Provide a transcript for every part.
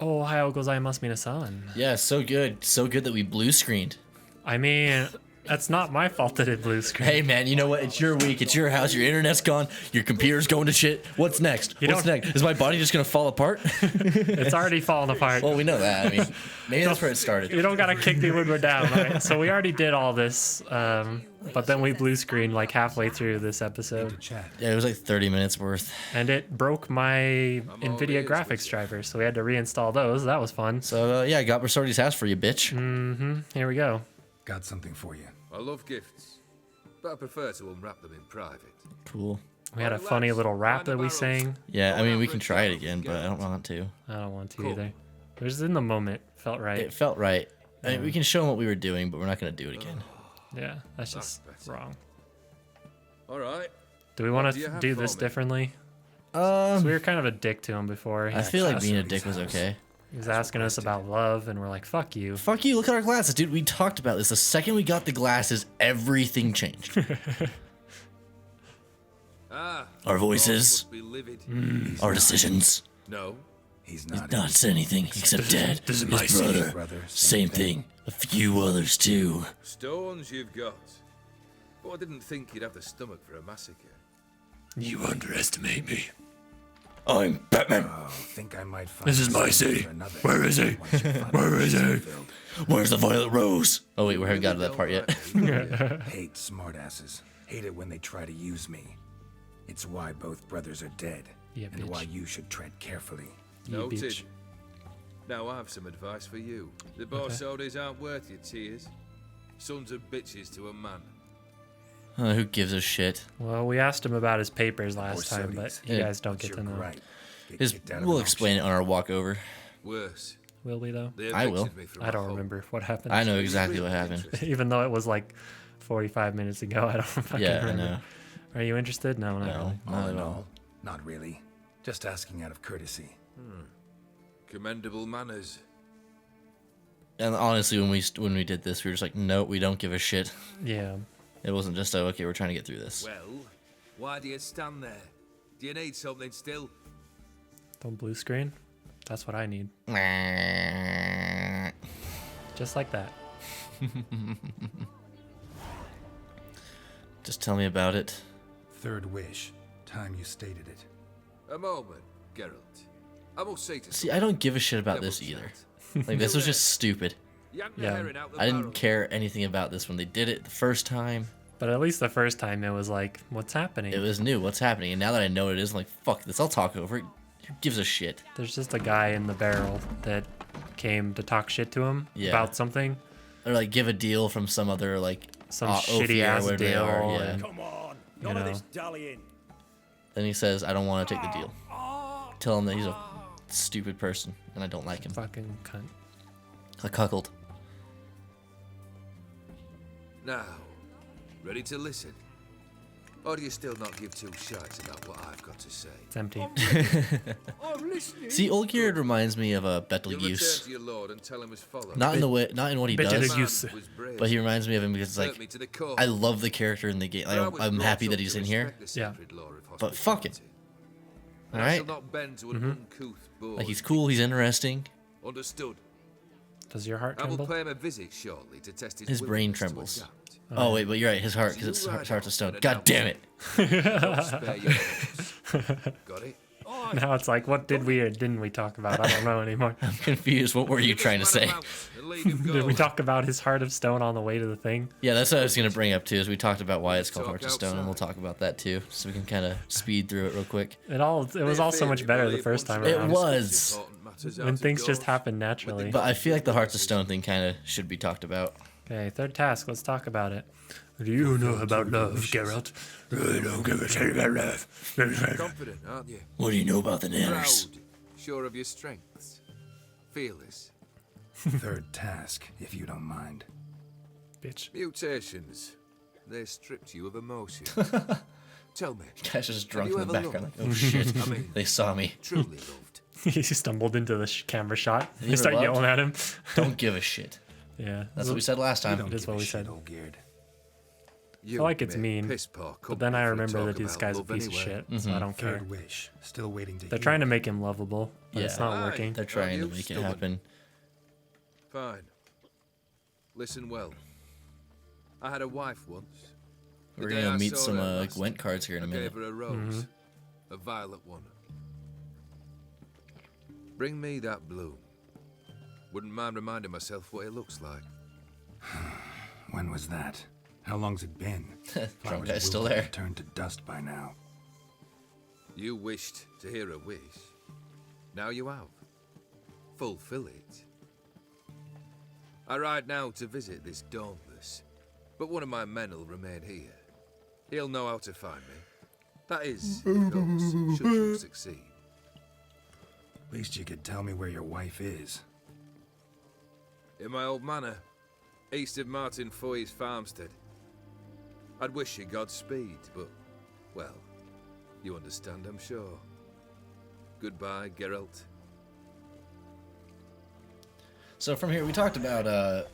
Ohayou gozaimasu minasan. Yeah, so good. So good that we blue screened. I mean, that's not my fault that it blue screen. Hey, man, you know what? It's your week. It's your house. Your internet's gone. Your computer's going to shit. What's next? What's next? Is my body just going to fall apart? It's already falling apart. Well, we know that. I mean, maybe that's where it started. You don't gotta kick me when we're down, right? So we already did all this, but then we blue screened like halfway through this episode. Yeah, it was like 30 minutes worth. And it broke my NVIDIA graphics drivers, so we had to reinstall those. That was fun. So, yeah, I got Bersorti's house for you, bitch. Mm-hmm. Here we go. Got something for you. I love gifts, but I prefer to unwrap them in private. Cool. We had a funny little rap that we sang. Yeah, I mean, we can try it again, but I don't want to. I don't want to either. It was in the moment. Felt right. It felt right. I mean, we can show them what we were doing, but we're not going to do it again. Yeah, that's just wrong. All right. Do we want to do this differently? So we were kind of a dick to him before. I feel like being a dick was okay. He was asking us about love, and we're like, fuck you. Fuck you, look at our glasses, dude. We talked about this. The second we got the glasses, everything changed. Our voices, our decisions. No. He's not. Not said anything except Dad, his brother. Same thing. A few others, too. Stones you've got. But I didn't think you'd have the stomach for a massacre. You underestimate me. I'm Batman. Oh, think I might find This is my city. Where is he? Where is he? Where's the Violet Rose? Oh, wait, we haven't got to that part yet. Hate smartasses. Hate it when they try to use me. It's why both brothers are dead. Yeah, and bitch. why you should tread carefully. Noted. bitch. Now I have some advice for you. The Borsodes aren't worth your tears. Sons of bitches to a man. Who gives a shit? Well, we asked him about his papers last time, but you Yeah. guys don't get to know. Right. We'll explain it on our walk over. Worse. Will we, though? They I will. evicted me from I my don't home. remember what happened. I know exactly what happened. Even though it was like 45 minutes ago, I don't fucking Yeah, I remember. know. Are you interested? No, not No, really. not at all. Not really. Just asking out of courtesy. Commendable manners. And honestly, when we did this, we were just like, no, we don't give a shit. Yeah. It wasn't just, oh, okay, we're trying to get through this. Well, why do you stand there? Do you need something still? Don't blue screen. That's what I need. Just like that. Just tell me about it. Third wish. Time you stated it. A moment, Geralt. I must say to See, I don't give a shit about this either. Like, this was just stupid. Yank the Yeah. herring out the I didn't barrel. care anything about this when they did it the first time. But at least the first time it was like, what's happening? It was new. What's happening? And now that I know what it is, I'm like, fuck this. I'll talk over it. Who gives a shit? There's just a guy in the barrel that came to talk shit to him Yeah. about something. Or like give a deal from some other like Some Ophir, shitty ass whatever they deal. are, yeah. And, Come on, you none of know. this dallying. Then he says, I don't want to take the deal. Tell him that he's a stupid person and I don't like him. fucking cunt. A cuckold. Now, ready to listen? Or do you still not give two shites about what I've got to say? It's empty. I'm listening. See, Olgierd reminds me of a You'll return Betelgeuse. to your lord and tell him his follow. Not in the way, not in what he does, Betelgeuse. Man was brave. but he reminds me of him because Hurt like me to the core. I love the character in the game. But I was I'm brought happy up that he's to in here. respect the Yeah. sacred law of But fuck him. hospitality. All I right, shall not bend to an uncouth board. like he's cool, he's interesting. Understood. Does your heart I will tremble? pay him a visit shortly to test his His brain willingness to trembles. adapt. Oh wait, but you're right. His heart, because it's heart's of stone. God damn it! Don't spare your words. Got it? Now it's like, what did we or didn't we talk about? I don't know anymore. I'm confused. What were you trying to say? Did we talk about his heart of stone on the way to the thing? Yeah, that's what I was gonna bring up too. Is we talked about why it's called Hearts of Stone, and we'll talk about that too, so we can kind of speed through it real quick. It was all so much better the first time It around. was. When things just happen naturally. But I feel like the Hearts of Stone thing kind of should be talked about. Okay, third task. Let's talk about it. Do you know about love, Geralt? I don't give a shit about love. Confident, aren't you? What do you know about the Nanners? Proud. Sure of your strengths. Fearless. Third task, if you don't mind. Bitch. Mutations. They stripped you of emotion. Tell me, Guy's just drunk you in the ever background. Like, loved? oh shit, I mean, they saw me. truly loved. He stumbled into the camera shot. you They start ever yelling at him. Don't give a shit. Yeah. That's what we said last time. It is what we said. Geared. I feel like it's mean. But then I remember that this guy's a piece of shit, so I don't care. Third wish. Still waiting to They're hear. trying to make him lovable, but it's Yeah. not working. They're trying to make it happen. Fine. Listen well. I had a wife once. The We're day gonna I meet saw some her last, Gwent cards here in a I minute. gave her a rose, a violet one. Bring me that bloom. Wouldn't mind reminding myself what it looks like. When was that? How long's it been? Drunk guy's still there. Turned to dust by now. You wished to hear a wish. Now you have. Fulfill it. I ride now to visit this Dauntless, but one of my men will remain here. He'll know how to find me. That is, of course, should you succeed. At least you could tell me where your wife is. In my old manor, east of Martin Foy's farmstead. I'd wish you Godspeed, but, well, you understand, I'm sure. Goodbye, Geralt. So from here, we talked about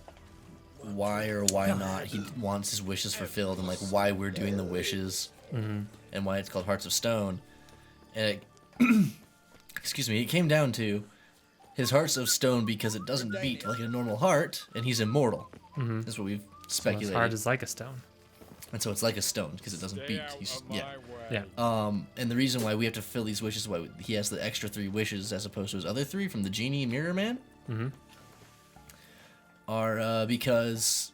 why or why not he wants his wishes fulfilled, and like why we're doing the wishes, and why it's called Hearts of Stone. And it, excuse me, it came down to his heart's of stone because it doesn't beat like a normal heart, and he's immortal. That's what we've His speculated. heart is like a stone. And so it's like a stone because it doesn't beat. He's Yeah. And the reason why we have to fill these wishes, why he has the extra 3 wishes as opposed to his other 3 from the genie and mirror man, are because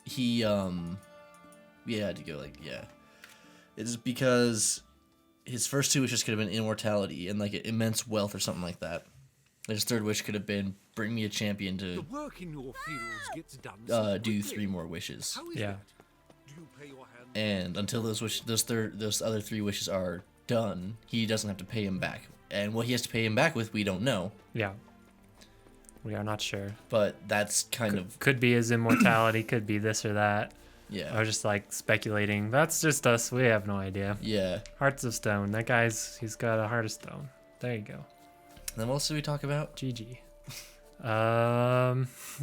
he had to go like it's because his first 2 wishes could have been immortality and like immense wealth or something like that. His 3rd wish could have been bring me a champion The to work in your fields gets done. do 3 more wishes. How is Yeah. that? Do you pay your hand? And until those other 3 wishes are done, he doesn't have to pay him back. And what he has to pay him back with, we don't know. Yeah. We are not sure. But that's kind of Could be his immortality, could be this or that. I was just like speculating. That's just us. We have no idea. yeah. Hearts of Stone. That guy's, he's got a heart of stone. There you go. And then what else did we talk about? GG.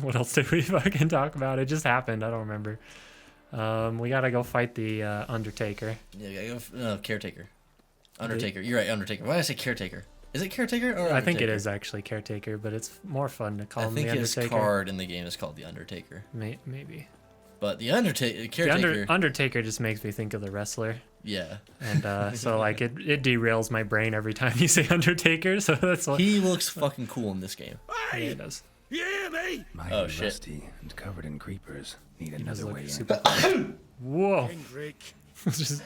What else did we fucking talk about? It just happened. I don't remember. We gotta go fight the Undertaker. Yeah, caretaker. Undertaker. You're right, Undertaker. Why did I say caretaker? Is it caretaker or Undertaker? I think it is actually Caretaker, but it's more fun to call I him think the his Undertaker. card in the game is called the Undertaker. Maybe. But the caretaker. The Undertaker just makes me think of the wrestler. Yeah. And so like it derails my brain every time you say Undertaker, so that's what He looks fucking cool in this game. yeah, it does. You hear me? Oh, shit. Rusty and covered in creepers. Need Does another look way in. super Whoa. Hendrik. just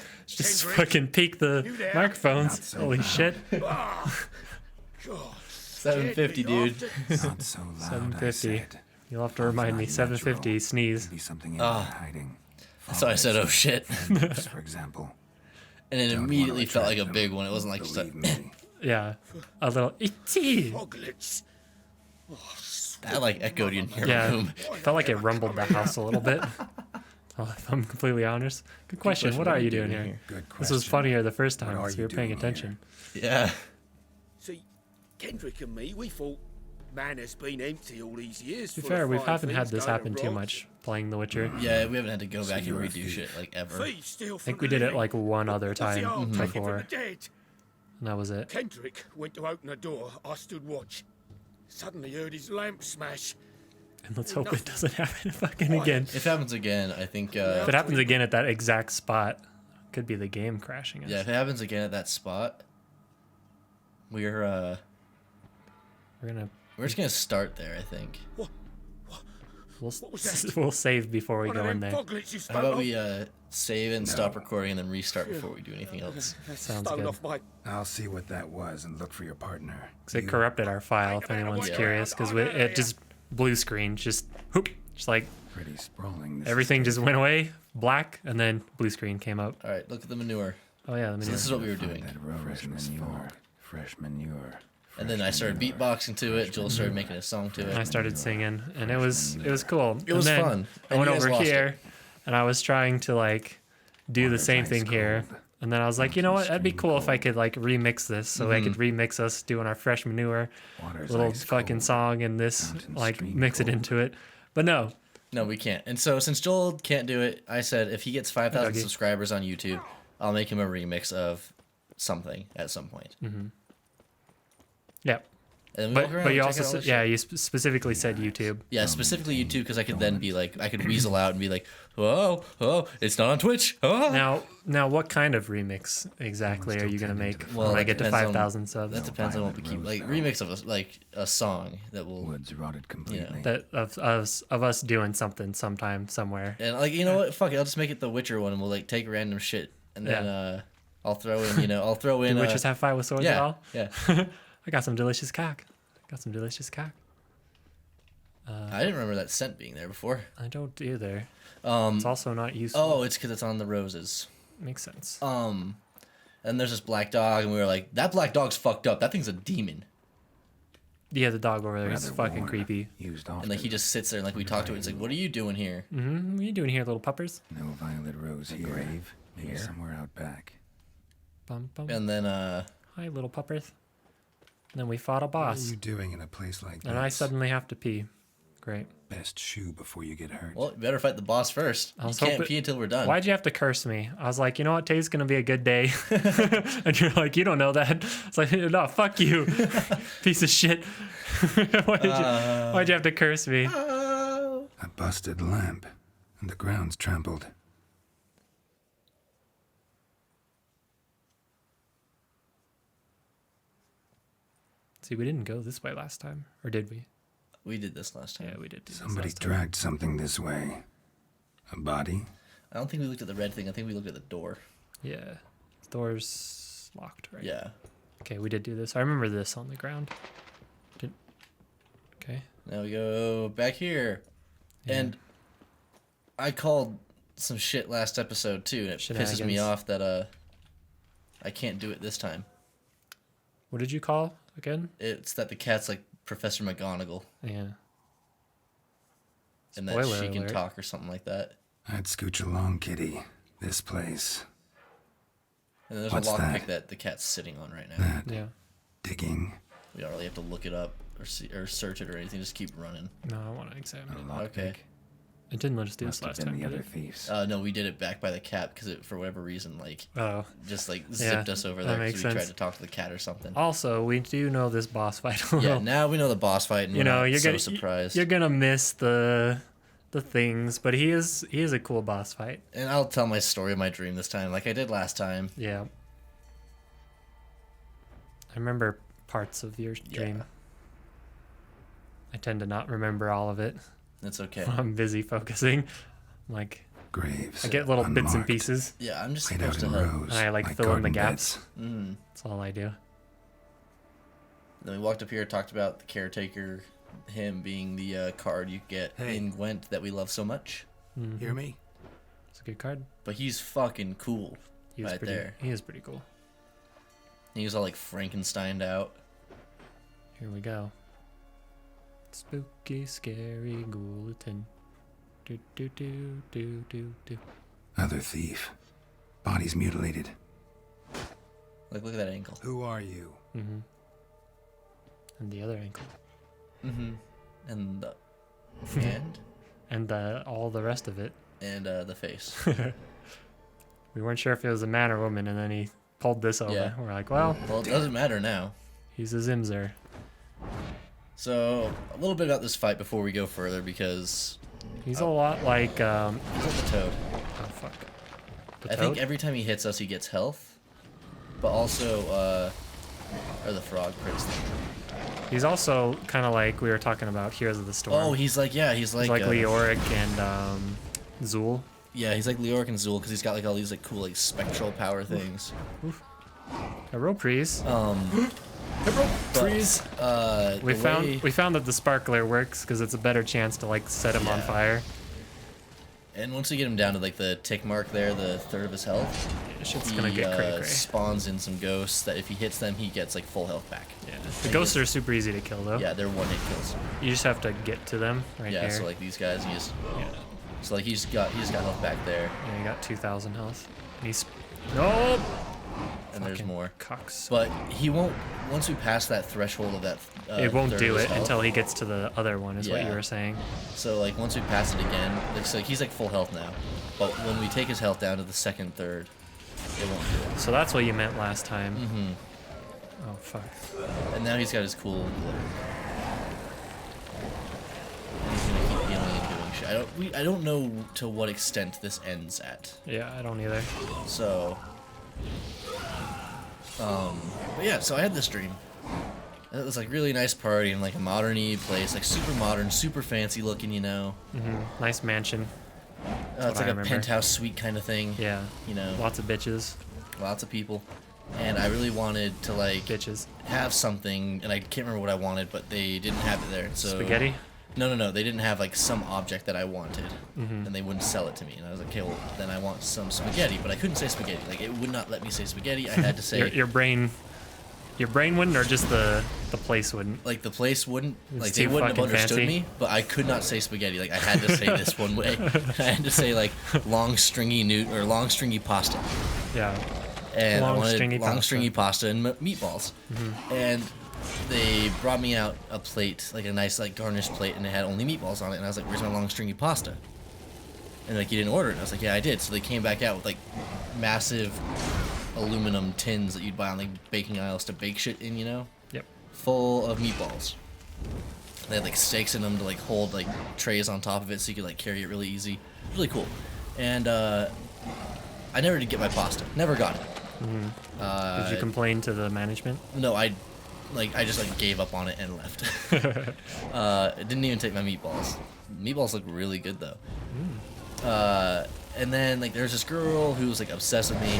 Kendrick, fucking peek the you there? Not microphones. so Holy loud. shit. Ah, God. 750, dude. Not so loud, I 750. said. You'll have to Sounds remind me. not 750 natural. sneeze. Could be something in there hiding. So I said, oh shit. Footprints, for example. And it Don't immediately wanna felt like a attract big them, one. It wasn't like just believe a, me. Yeah. A little itty. Foglets. that like echoed in your Yeah. room. Felt like it rumbled the house a little bit. If I'm completely honest. Good question. What are you doing here? Good question. This was funnier the first time, are so you you're paying doing attention. Yeah. See, Kendrick and me, we thought man has been empty all these years. To be full of fair, we fine haven't had things this going happen too wrong. much playing The Witcher. Yeah, we haven't had to go back and you're a redo thief. shit like ever. Thieves steal I from think we the did it living. like one other What's the time harm taking from before, the dead? and that was it. Kendrick went to open the door. I stood watch. Suddenly heard his lamp smash. And let's hope it doesn't happen fucking again. If it happens again, I think If it happens again at that exact spot, could be the game crashing us. yeah, if it happens again at that spot, we're just gonna start there, I think. What? We'll, What was that? we'll save before we One go of in them there. foglets you spoke How about of? we save and stop recording and then restart before we do anything else? Sounds Stole good. off my I'll see what that was and look for your partner. 'Cause it corrupted our file, if anyone's curious, because it just blue screen, just whoop, just like Pretty sprawling. This everything just went away, black, and then blue screen came up. All right, look at the manure. Oh yeah, let me So this is what we were doing. That fresh manure. Fresh manure. And then I started beatboxing to it. Joel started making a song to I it. started singing, and it was cool. It was and then fun. I And went you guys over lost here, it. and I was trying to like do the Water's same ice thing here. cold. And then I was like, you know what? That'd be Extreme cool if I cold. could like remix this, so I could remix us doing our fresh manure, Water's little ice fucking cold. song, and this Mountain like stream mix it cold. into it. But no, No, we can't. And so since Joel can't do it, I said if he gets 5,000 Dougie. subscribers on YouTube, I'll make him a remix of something at some point. Yeah. And then we walk around But you and also check out all said, this yeah, shit. you specifically said YouTube. Yeah, specifically YouTube because I could then be like, I could weasel out and be like, oh, it's not on Twitch. Oh. Now, what kind of remix exactly are you gonna make Well, when I that get to depends on- 5,000 subs? That depends on what we keep. Like remix of a song that will. Woods rotted completely. That of us doing something sometime somewhere. And like you know what? Fuck it. I'll just make it the Witcher one, and we'll like take random shit, and then I'll throw in. I'll throw in. Do witches have fight with swords at yeah, all? yeah. I got some delicious cock. I didn't remember that scent being there before. I don't either. It's also not useful. Oh, it's because it's on the roses. Makes sense. And there's this black dog, and we were like, that black dog's fucked up. That thing's a demon. Yeah, the dog over there is Rather fucking worn, creepy. Used often. And like he just sits there, and like we talk to it. It's like, what are you doing here? What are you doing here, little puppers? No violet rose here. Grave maybe here. somewhere out back. Bum, bum. And then Hi, little puppers. And then we fought a What boss, are you doing in a place like this? and I suddenly have to pee. Great. Best shoe before you get hurt. well, you better fight the boss first. You was can't hoping- pee until we're done. Why'd you have to curse me? I was like, you know what? Today's gonna be a good day. And you're like, you don't know that. It's like, no, fuck you, piece of shit. Why'd you have to curse me? A busted lamp, and the ground's trampled. See, we didn't go this way last time, or did we? We did this last time. Yeah, we did. Do this Somebody last time. dragged something this way. A body? I don't think we looked at the red thing. I think we looked at the door. Yeah, the door's locked, right? Yeah. Okay, we did do this. I remember this on the ground. Did. Okay. Now we go back here. And I called some shit last episode too, and it pisses me Shenanigans. off that I can't do it this time. What did you call again? It's that the cat's like Professor McGonagall, Yeah. and that Spoiler she can alert. talk or something like that. I'd scooch along, kitty. This place. And then there's What's a lockpick that? that the cat's sitting on right now. That. Yeah. Digging. We don't really have to look it up or see or search it or anything. Just keep running. No, I want to examine it. Okay. It didn't let us do Must this have last been time. the Did other it? thieves. No, we did it back by the cat because it, for whatever reason, like Oh. just like Yeah, zipped us over that there makes because we tried sense. to talk to the cat or something. Also, we do know this boss fight. Yeah, now we know the boss fight, and you we're know, not you're so gonna surprised. You're gonna miss the things, but he is a cool boss fight. And I'll tell my story of my dream this time, like I did last time. Yeah. I remember parts of your dream. I tend to not remember all of it. It's okay. I'm busy focusing. Like, Graves. I get little bits and unmarked, pieces. Yeah, I'm just Laid out supposed to in help. rows. I like fill in the garden gaps. beds. That's all I do. Then we walked up here, talked about the caretaker, him being the card you get Hey. in Gwent that we love so much. Hear me? It's a good card. But he's fucking cool He was right pretty. there. He is pretty cool. He was all like Frankensteined out. Here we go. Spooky, scary ghoulatin. Do do do do do do. Other thief. Body's mutilated. Like, look at that ankle. Who are you? Mm-hmm. And the other ankle. Mm-hmm. And the hand And all the rest of it. and the face. We weren't sure if it was a man or woman, and then he pulled this over. Yeah. We're like, well, Well, it doesn't matter now. he's a Zimzer. So a little bit about this fight before we go further, because He's a lot like he's like the toad. oh fuck. The I think toad? every time he hits us, he gets health, but also or the frog prince. He's also kind of like we were talking about Heroes of the Storm. Oh, he's like he's like Leoric and Zool. Yeah, he's like Leoric and Zool because he's got like all these like cool like spectral power things. Hero Priest. Freeze. We found that the sparkler works because it's a better chance to like set him on Yeah. fire. And once we get him down to like the tick mark there, the third of his health, Shit's he gonna get cray cray. spawns in some ghosts that if he hits them, he gets like full health back. Yeah. The ghosts are super easy to kill though. Yeah, they're one hit kills. You just have to get to them right Yeah, here. so like these guys, he just yeah. so like he's got health back there. Yeah, you got 2,000 health. And he's nope. and there's Fucking more. Cucks. But he won't. Once we pass that threshold of that, It won't third do of his it health, until he gets to the other one, is what you Yeah. were saying. So like once we pass it again, like he's like full health now. But when we take his health down to the second, third, it won't do it. So that's what you meant last time. Mm-hmm. Oh, fuck. And now he's got his cool glitter. And he's gonna keep healing and doing shit. I don't know to what extent this ends at. Yeah, I don't either. So, but yeah, so I had this dream. It was like really nice party in like a modern-y place, like super modern, super fancy looking, you know. Nice mansion. It's what like I a remember. penthouse suite kind of thing. Yeah. You know, Lots of bitches. lots of people. And I really wanted to like Bitches. have something, and I can't remember what I wanted, but they didn't have it there. So Spaghetti? No. They didn't have like some object that I wanted, and they wouldn't sell it to me. And I was like, okay, well then I want some spaghetti, but I couldn't say spaghetti. Like it would not let me say spaghetti. I had to say Your brain wouldn't, or just the place wouldn't? like the place wouldn't, It's like they too wouldn't have fucking understood fancy. me. But I could not say spaghetti. Like I had to say this one way. I had to say like long stringy pasta. Yeah. And I Long wanted stringy long pasta. stringy pasta and meatballs. And they brought me out a plate, like a nice like garnished plate, and it had only meatballs on it. And I was like, "Where's my long stringy pasta?" And like, "You didn't order it." And I was like, "Yeah, I did." So they came back out with like massive aluminum tins that you'd buy on like baking aisles to bake shit in, you know, Yep. full of meatballs. They had like stakes in them to like hold like trays on top of it, so you could like carry it really easy. Really cool. And I never did get my pasta. Never got it. Did you complain to the management? No, I just like gave up on it and left. It didn't even take my meatballs. Meatballs look really good though. And then like there's this girl who was like obsessed with me,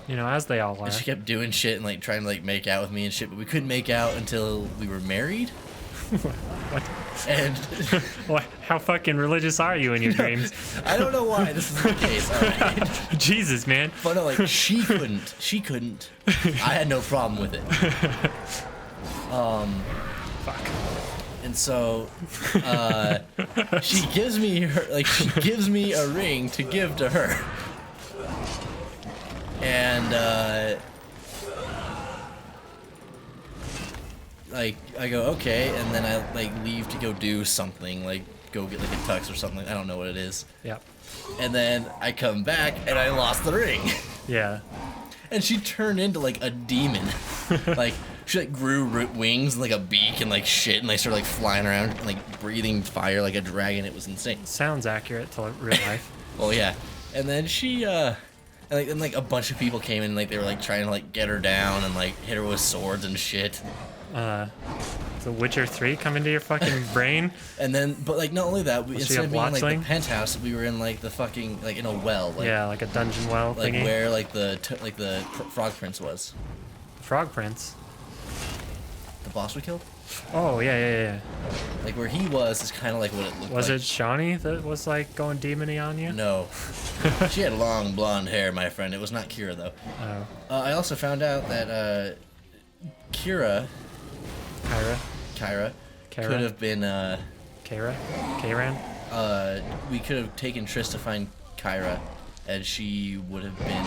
You know, as they all are. and she kept doing shit and like trying to like make out with me and shit, but we couldn't make out until we were married. What? And What? How fucking religious are you in your dreams? I don't know why this is the case. Alright. Jesus, man. But no, like she couldn't. I had no problem with it. Fuck. And so, she gives me a ring to give to her. And, like, I go, okay, and then I, like, leave to go do something, like, go get, like, a tux or something. I don't know what it is. Yep. And then I come back, and I lost the ring. Yeah. And she turned into, like, a demon. Like, she, like, grew wings and, like, a beak and, like, shit, and they started, like, flying around and, like, breathing fire like a dragon. It was insane. Sounds accurate to real life. Well, yeah. And then she, and, like, a bunch of people came in, and, like, they were, like, trying to, like, get her down and, like, hit her with swords and shit. So Witcher 3 come into your fucking brain? And then, but, like, not only that, she instead a of being, like, botchling? the penthouse, we were in, like, the fucking, like, in a well. Like, Yeah, like a dungeon well like, thingy. where, like, the Frog Prince was. Frog Prince. The boss we killed? Oh, yeah. Like, where he was is kind of like what it looked like. Was it Shawnee that was like going demony on you? No. She had long blonde hair, my friend. It was not Kira, though. Oh. I also found out that Kyra Kyra? could have been, Kyra? Kayran? we could have taken Triss to find Kyra, and she would have been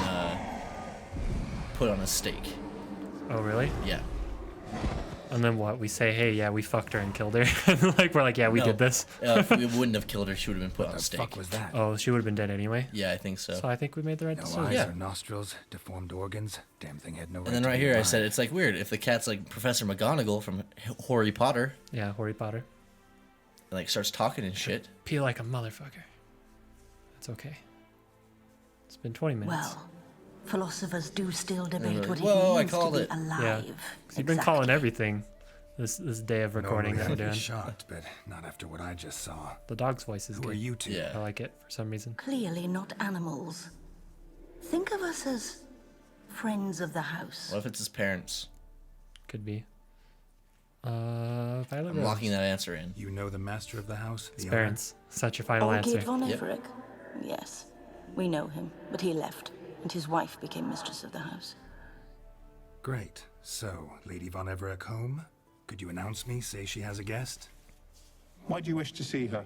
put on a stake. Oh, really? Yeah. And then what? We say, hey, yeah, we fucked her and killed her. Like, we're like, yeah, we No, did this. If we wouldn't have killed her, she would have been put on What a the stake. fuck was that? Oh, she would have been dead anyway. Yeah, I think so. So I think we made the right No decision. eyes Yeah. or nostrils, deformed organs. Damn thing had no right And then to right be here I alive. said, it's like weird. If the cat's like Professor McGonagall from Harry Potter, Yeah, Harry Potter. and like starts talking and shit. Pee like a motherfucker. It's okay. It's been 20 minutes. Well, philosophers do still debate like, what "Whoa, I it means to called be it." alive. Yeah. 'Cause you've been calling everything this day of recording that Normally we're I'd be doing. shocked, but not after what I just saw. The dog's voice is Who good. are you two? Yeah. I like it for some reason. Clearly not animals. Think of us as friends of the house. What if it's his parents? Could be. Violet I'm Rose. locking that answer in. You know the master of the house? His the owner? parents. Such your final Olgerd answer. von Yep. Everec? Yes. We know him, but he left, and his wife became mistress of the house. Great. So, Lady Von Everett home? Could you announce me, say she has a guest? Why do you wish to see her?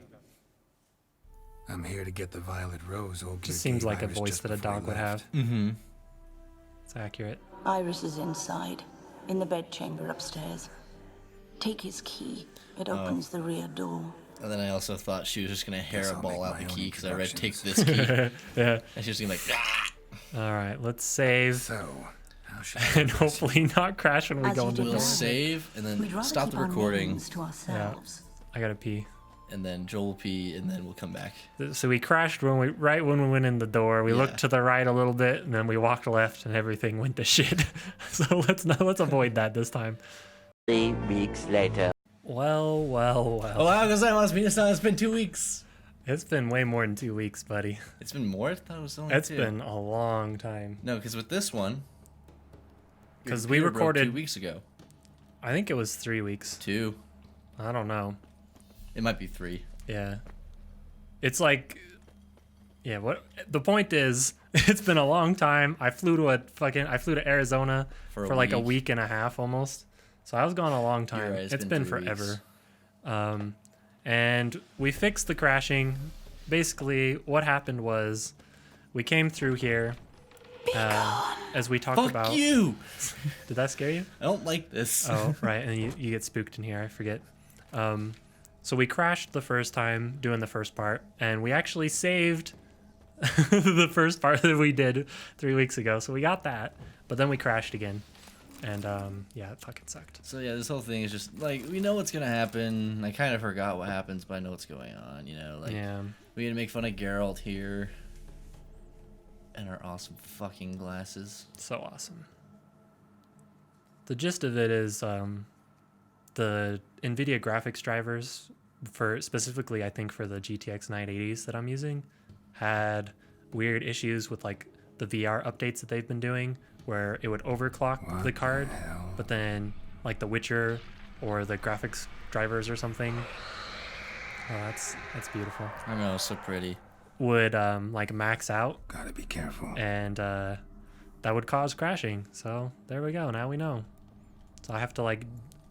I'm here to get the Violet Rose Olgerd Just seems gave like a Iris voice just that a before he dog would left. have. It's accurate. Iris is inside, in the bedchamber upstairs. Take his key. It opens the rear door. And then I also thought she was just gonna Guess I'll hairball make out my the own key because I read "take introductions. this key," Yeah. and she was gonna be like, "Ah!" All right, let's save So, how should I and hopefully not crash when we As go you into do. the We'll door. save and We'd then rather stop keep the our recording, names to ourselves. I gotta pee. and then Joel will pee, and then we'll come back. So we crashed when we went in the door. We Yeah. looked to the right a little bit, and then we walked left, and everything went to shit. So let's avoid that this time. 3 weeks later. Well. Oh wow, because that must mean it's been 2 weeks. It's been way more than 2 weeks, buddy. It's been more. I thought it was only It's 2. been a long time. No, because with this one, your 'Cause we computer broke recorded- 2 weeks ago. I think it was 3 weeks. 2. I don't know. It might be 3. Yeah. It's like, yeah. What the point is? It's been a long time. I flew to Arizona For for a like a week. week and a half almost. So I was gone a long time. right, It's been 3 forever. weeks. And we fixed the crashing. Basically, what happened was we came through here as we talked Fuck about. you! Did that scare you? I don't like this. Oh, right. And you get spooked in here. I forget. So we crashed the first time doing the first part, and we actually saved the first part that we did 3 weeks ago. So we got that, but then we crashed again. And yeah, it fucking sucked. So yeah, this whole thing is just like we know what's gonna happen. I kind of forgot what happens, but I know what's going on. You know, like Yeah. we had to make fun of Geralt here, and our awesome fucking glasses. So awesome. The gist of it is the NVIDIA graphics drivers, for specifically I think for the GTX 980s that I'm using, had weird issues with like the VR updates that they've been doing, where it would overclock What the card, the hell? but then like the Witcher or the graphics drivers or something. Oh, that's beautiful. I know, so pretty. Would like max out, Gotta be careful. and that would cause crashing. So there we go. Now we know. So I have to like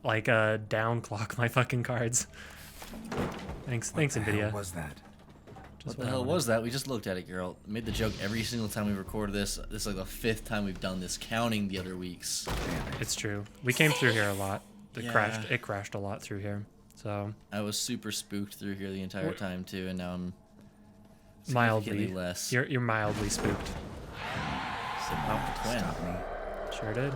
downclock my fucking cards. Thanks, What the NVIDIA. hell was that? What the hell was that? We just looked at it, Geralt. Made the joke every single time we recorded this. This is like the 5th time we've done this, counting the other weeks. Damn it. It's true. We came through here a lot. It Yeah. crashed a lot through here. So I was super spooked through here the entire time too, and now I'm mildly significantly less. You're mildly spooked. So pop the twin. Stop me. Sure did.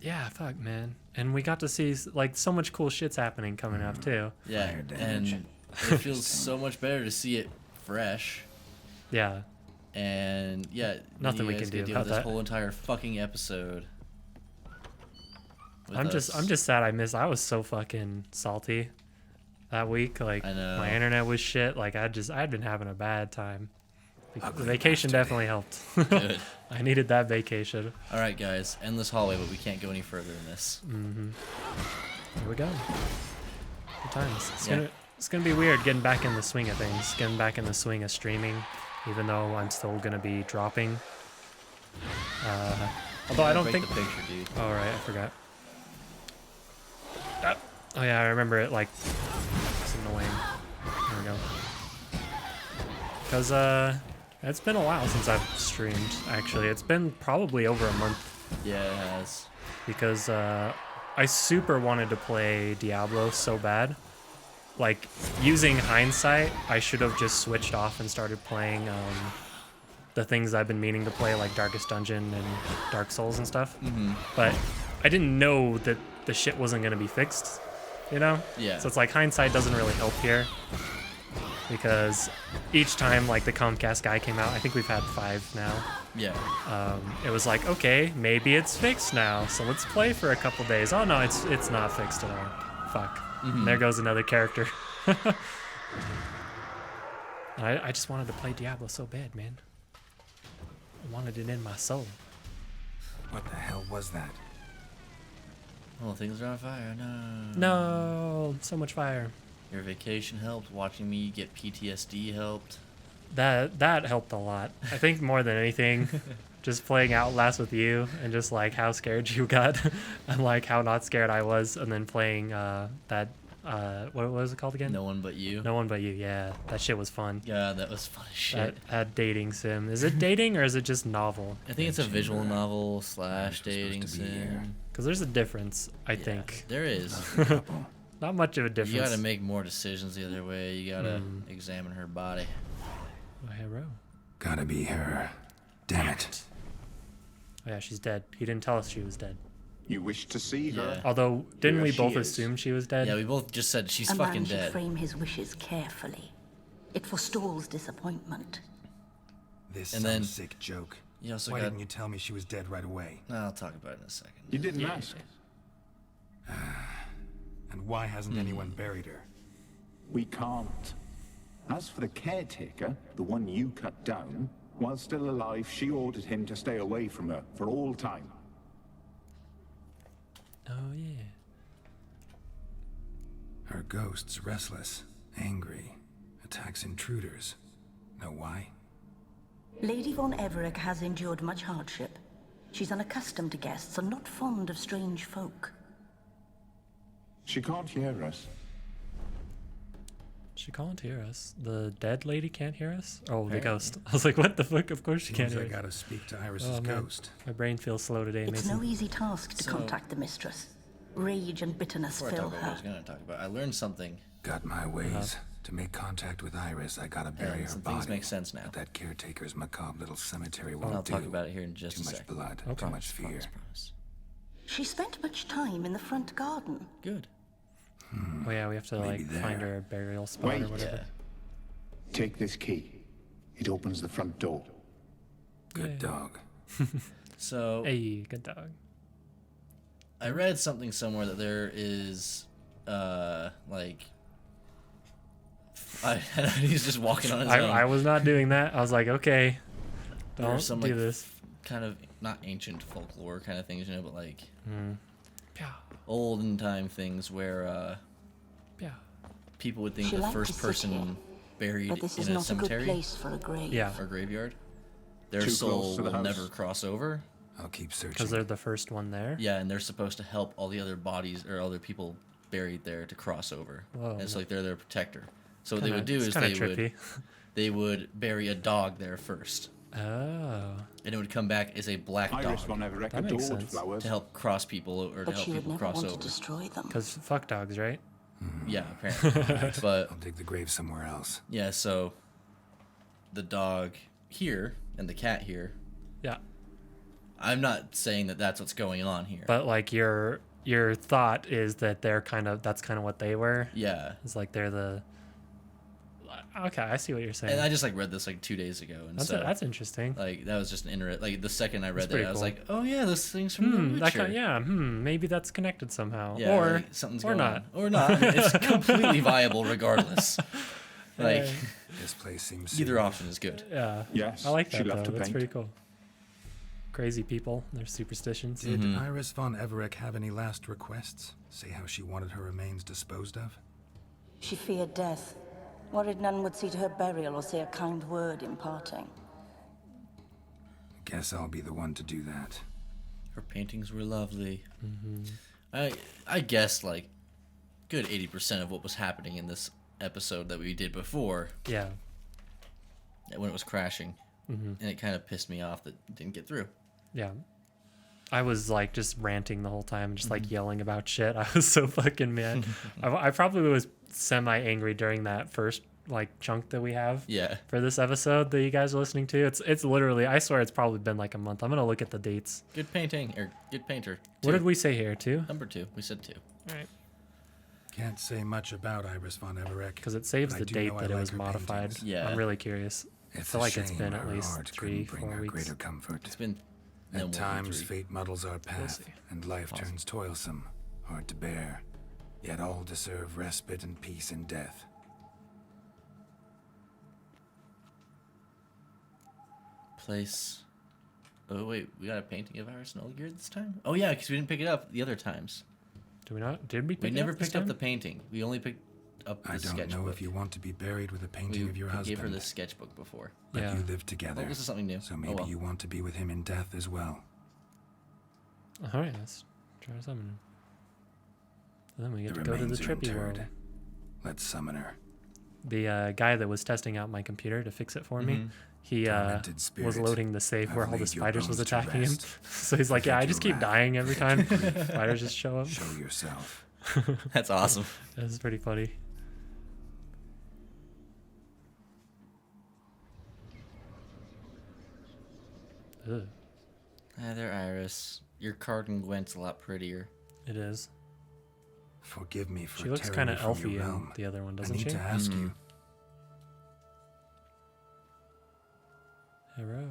Yeah, fuck, man. And we got to see like so much cool shit's happening coming up too. Yeah, Fire damage. and it feels so much better to see it fresh. Yeah. And yeah, Nothing you we guys can get do to deal about with this that. whole entire fucking episode. with I'm us. just sad I was so fucking salty that week. Like I know. my internet was shit. Like I'd been having a bad time. The Ugly vacation bastard. definitely helped. Good. I needed that vacation. All right, guys, endless hallway, but we can't go any further in this. Here we go. Good times. Yeah. It's gonna be weird getting back in the swing of things. Getting back in the swing of streaming, even though I'm still gonna be dropping. Although I don't Break think. the picture, dude. Oh right, I forgot. Oh yeah, I remember it. Like, it's annoying. There we go. Cause it's been a while since I've streamed. Actually, it's been probably over a month. Yeah, it has. Because I super wanted to play Diablo so bad. Like, using hindsight, I should have just switched off and started playing the things I've been meaning to play, like Darkest Dungeon and Dark Souls and stuff. But I didn't know that the shit wasn't going to be fixed, you know? Yeah. So it's like hindsight doesn't really help here. Because each time, like, the Comcast guy came out, I think we've had 5 now. Yeah. It was like, okay, maybe it's fixed now, so let's play for a couple days. Oh no, it's not fixed at all. Fuck. And there goes another character. I just wanted to play Diablo so bad, man. I wanted it in my soul. What the hell was that? Oh, things are on fire. No. No, so much fire. Your vacation helped. Watching me get PTSD helped. That helped a lot. I think more than anything, just playing Outlast with you and just like how scared you got and like how not scared I was, and then playing that What was it called again? No One But You. No One But You. Yeah, that shit was fun. Yeah, that was fun as shit. That dating sim. Is it dating or is it just novel? I think it's a visual novel / supposed dating to be here. sim. Because there's a difference, I think. There is. Not much of a difference. You gotta make more decisions the other way. You gotta examine her body. Oh, hero. Gotta be her. Damn it. Oh, yeah, she's dead. He didn't tell us she was dead. You wish to see her? Although, didn't Here we she both is. assume she was dead? Yeah, we both just said she's A fucking man should dead. frame his wishes carefully. It forestalls disappointment. This And some then- sick joke. You also Why got. didn't you tell me she was dead right away? I'll talk about it in a second. You didn't ask. And why hasn't anyone buried her? We can't. As for the caretaker, the one you cut down, while still alive, she ordered him to stay away from her for all time. Oh, yeah. Her ghost's restless, angry, attacks intruders. Know why? Lady von Everett has endured much hardship. She's unaccustomed to guests and not fond of strange folk. She can't hear us. She can't hear us. The dead lady can't hear us? Oh, the Apparently. ghost. I was like, what the fuck? Of course she can't Seems hear I us. gotta speak to Iris's Oh, man. ghost. My brain feels slow today, It's Mason. no easy task to So- contact the mistress. Rage and bitterness Before I fill talk about what I was her. gonna talk about, I learned something. Got my ways. To make contact with Iris, I gotta bury And her some body. things make sense now. But that caretaker's macabre little cemetery And won't I'll talk do. about it here in just Too a much second. blood, Okay. too much fear. Promise. She spent much time in the front garden. Good. Oh, yeah, we have to, Maybe like, find there. her burial spot or Wait. whatever. Yeah. Take this key. It opens the front door. Good dog. So Hey, good dog. I read something somewhere that there is, like, he's just walking on his own. I was not doing that. I was like, okay, don't There's some do like this. kind of not ancient folklore kind of things, you know, but like Yeah, olden time things where yeah, people would think She the liked to first sit person here, buried But this is in a not a good cemetery place for a grave. yeah. or graveyard, their Too soul close to the will house. never cross over. I'll keep searching. Because they're the first one there. Yeah, and they're supposed to help all the other bodies or other people buried there to cross over. Whoa. And it's like they're their protector. So what Kinda- they would do it's is kinda they trippy. would bury a dog there first, Oh, and it would come back as a black Iris dog von Everett That makes adored sense. flowers. to help cross people or to But help she would people never cross want over. to destroy them. because fuck dogs, right? Yeah, apparently. But I'll dig the grave somewhere else. yeah, so the dog here and the cat here. Yeah, I'm not saying that that's what's going on here. but like your thought is that that's kind of what they were. Yeah, It's like they're the. Okay, I see what you're saying. and I just like read this like 2 days ago, and That's interesting. like that was just an like the second I read That's that, pretty I was cool. like, oh yeah, those things from The That Witcher. yeah, maybe that's connected somehow. Yeah, or like, something's or going not. on. Or not. I mean, it's completely viable regardless. Like This place seems either safe. option is good. Yeah. Yes, I like she that loved though. to That's paint. pretty cool. Crazy people, their superstitions. Did Iris von Everett have any last requests? Say how she wanted her remains disposed of? She feared death, worried none would see to her burial or say a kind word in parting. Guess I'll be the one to do that. Her paintings were lovely. I guess like good 80% of what was happening in this episode that we did before Yeah. when it was crashing, and it kind of pissed me off that it didn't get through. Yeah. I was like just ranting the whole time, just Mm-hmm. like yelling about shit. I was so fucking mad. I probably was semi angry during that first like chunk that we have Yeah. for this episode that you guys are listening to. It's literally, I swear it's probably been like a month. I'm gonna look at the dates. Good painting or good painter. What Two. did we say here? 2? Number 2. We said 2. All right. Can't say much about Iris von Everett. Because it saves but I the do date know I that it like was her modified. paintings. Yeah. I'm really curious. I It's feel a like it's shame been at her least art 3, couldn't 4 bring her weeks. greater comfort. It's been no more At than times, 3. fate muddles our path, see. and life turns toilsome, hard to bear. Yet all deserve respite and peace in death. Place. Oh wait, we got a painting of Iris Nolgear this time. Oh yeah, because we didn't pick it up the other times. Do we not? Did we pick We it never up this picked up time? the painting. We only picked up the I don't sketchbook. know if you want to be buried with a painting we of your gave husband, her the sketchbook before. but Yeah. you live together. Oh, this is something new. So Oh, maybe well. you want to be with him in death as well. All right, let's try something. Then we get The to go to the remains are trippy world. interred. Let's summon her. The guy that was testing out my computer to fix it for me, he Tormented was spirit, loading the safe where I've all the laid your spiders was bones to attacking him. rest. So he's like, yeah, I Forget just your keep wrath. dying every time Forget your grief. spiders just show up. Show yourself. That's awesome. This is pretty funny. Ugh, There, Iris. Your card and Gwent's a lot prettier. it is. Forgive me for She looks tearing kind you of from elfy your in realm. the other one, I doesn't need she? to ask you. Hello.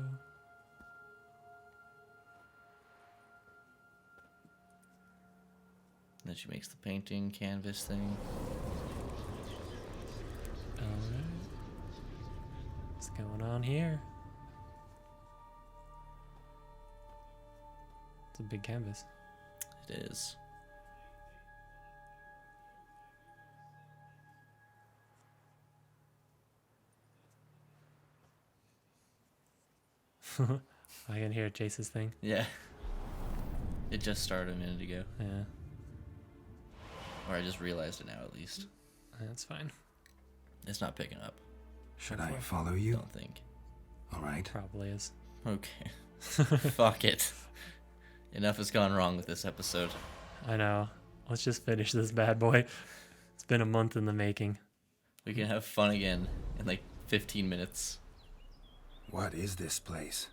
Then she makes the painting canvas thing. Alright. What's going on here? It's a big canvas. It is. I can hear Jace's thing. Yeah. It just started a minute ago. Yeah, Or I just realized it now, at least. that's fine. It's not picking up. Should I follow you? Don't think. All right. Probably is. Okay. Fuck it. Enough has gone wrong with this episode. I know. Let's just finish this bad boy. It's been a month in the making. We can have fun again in like 15 minutes. What is this place?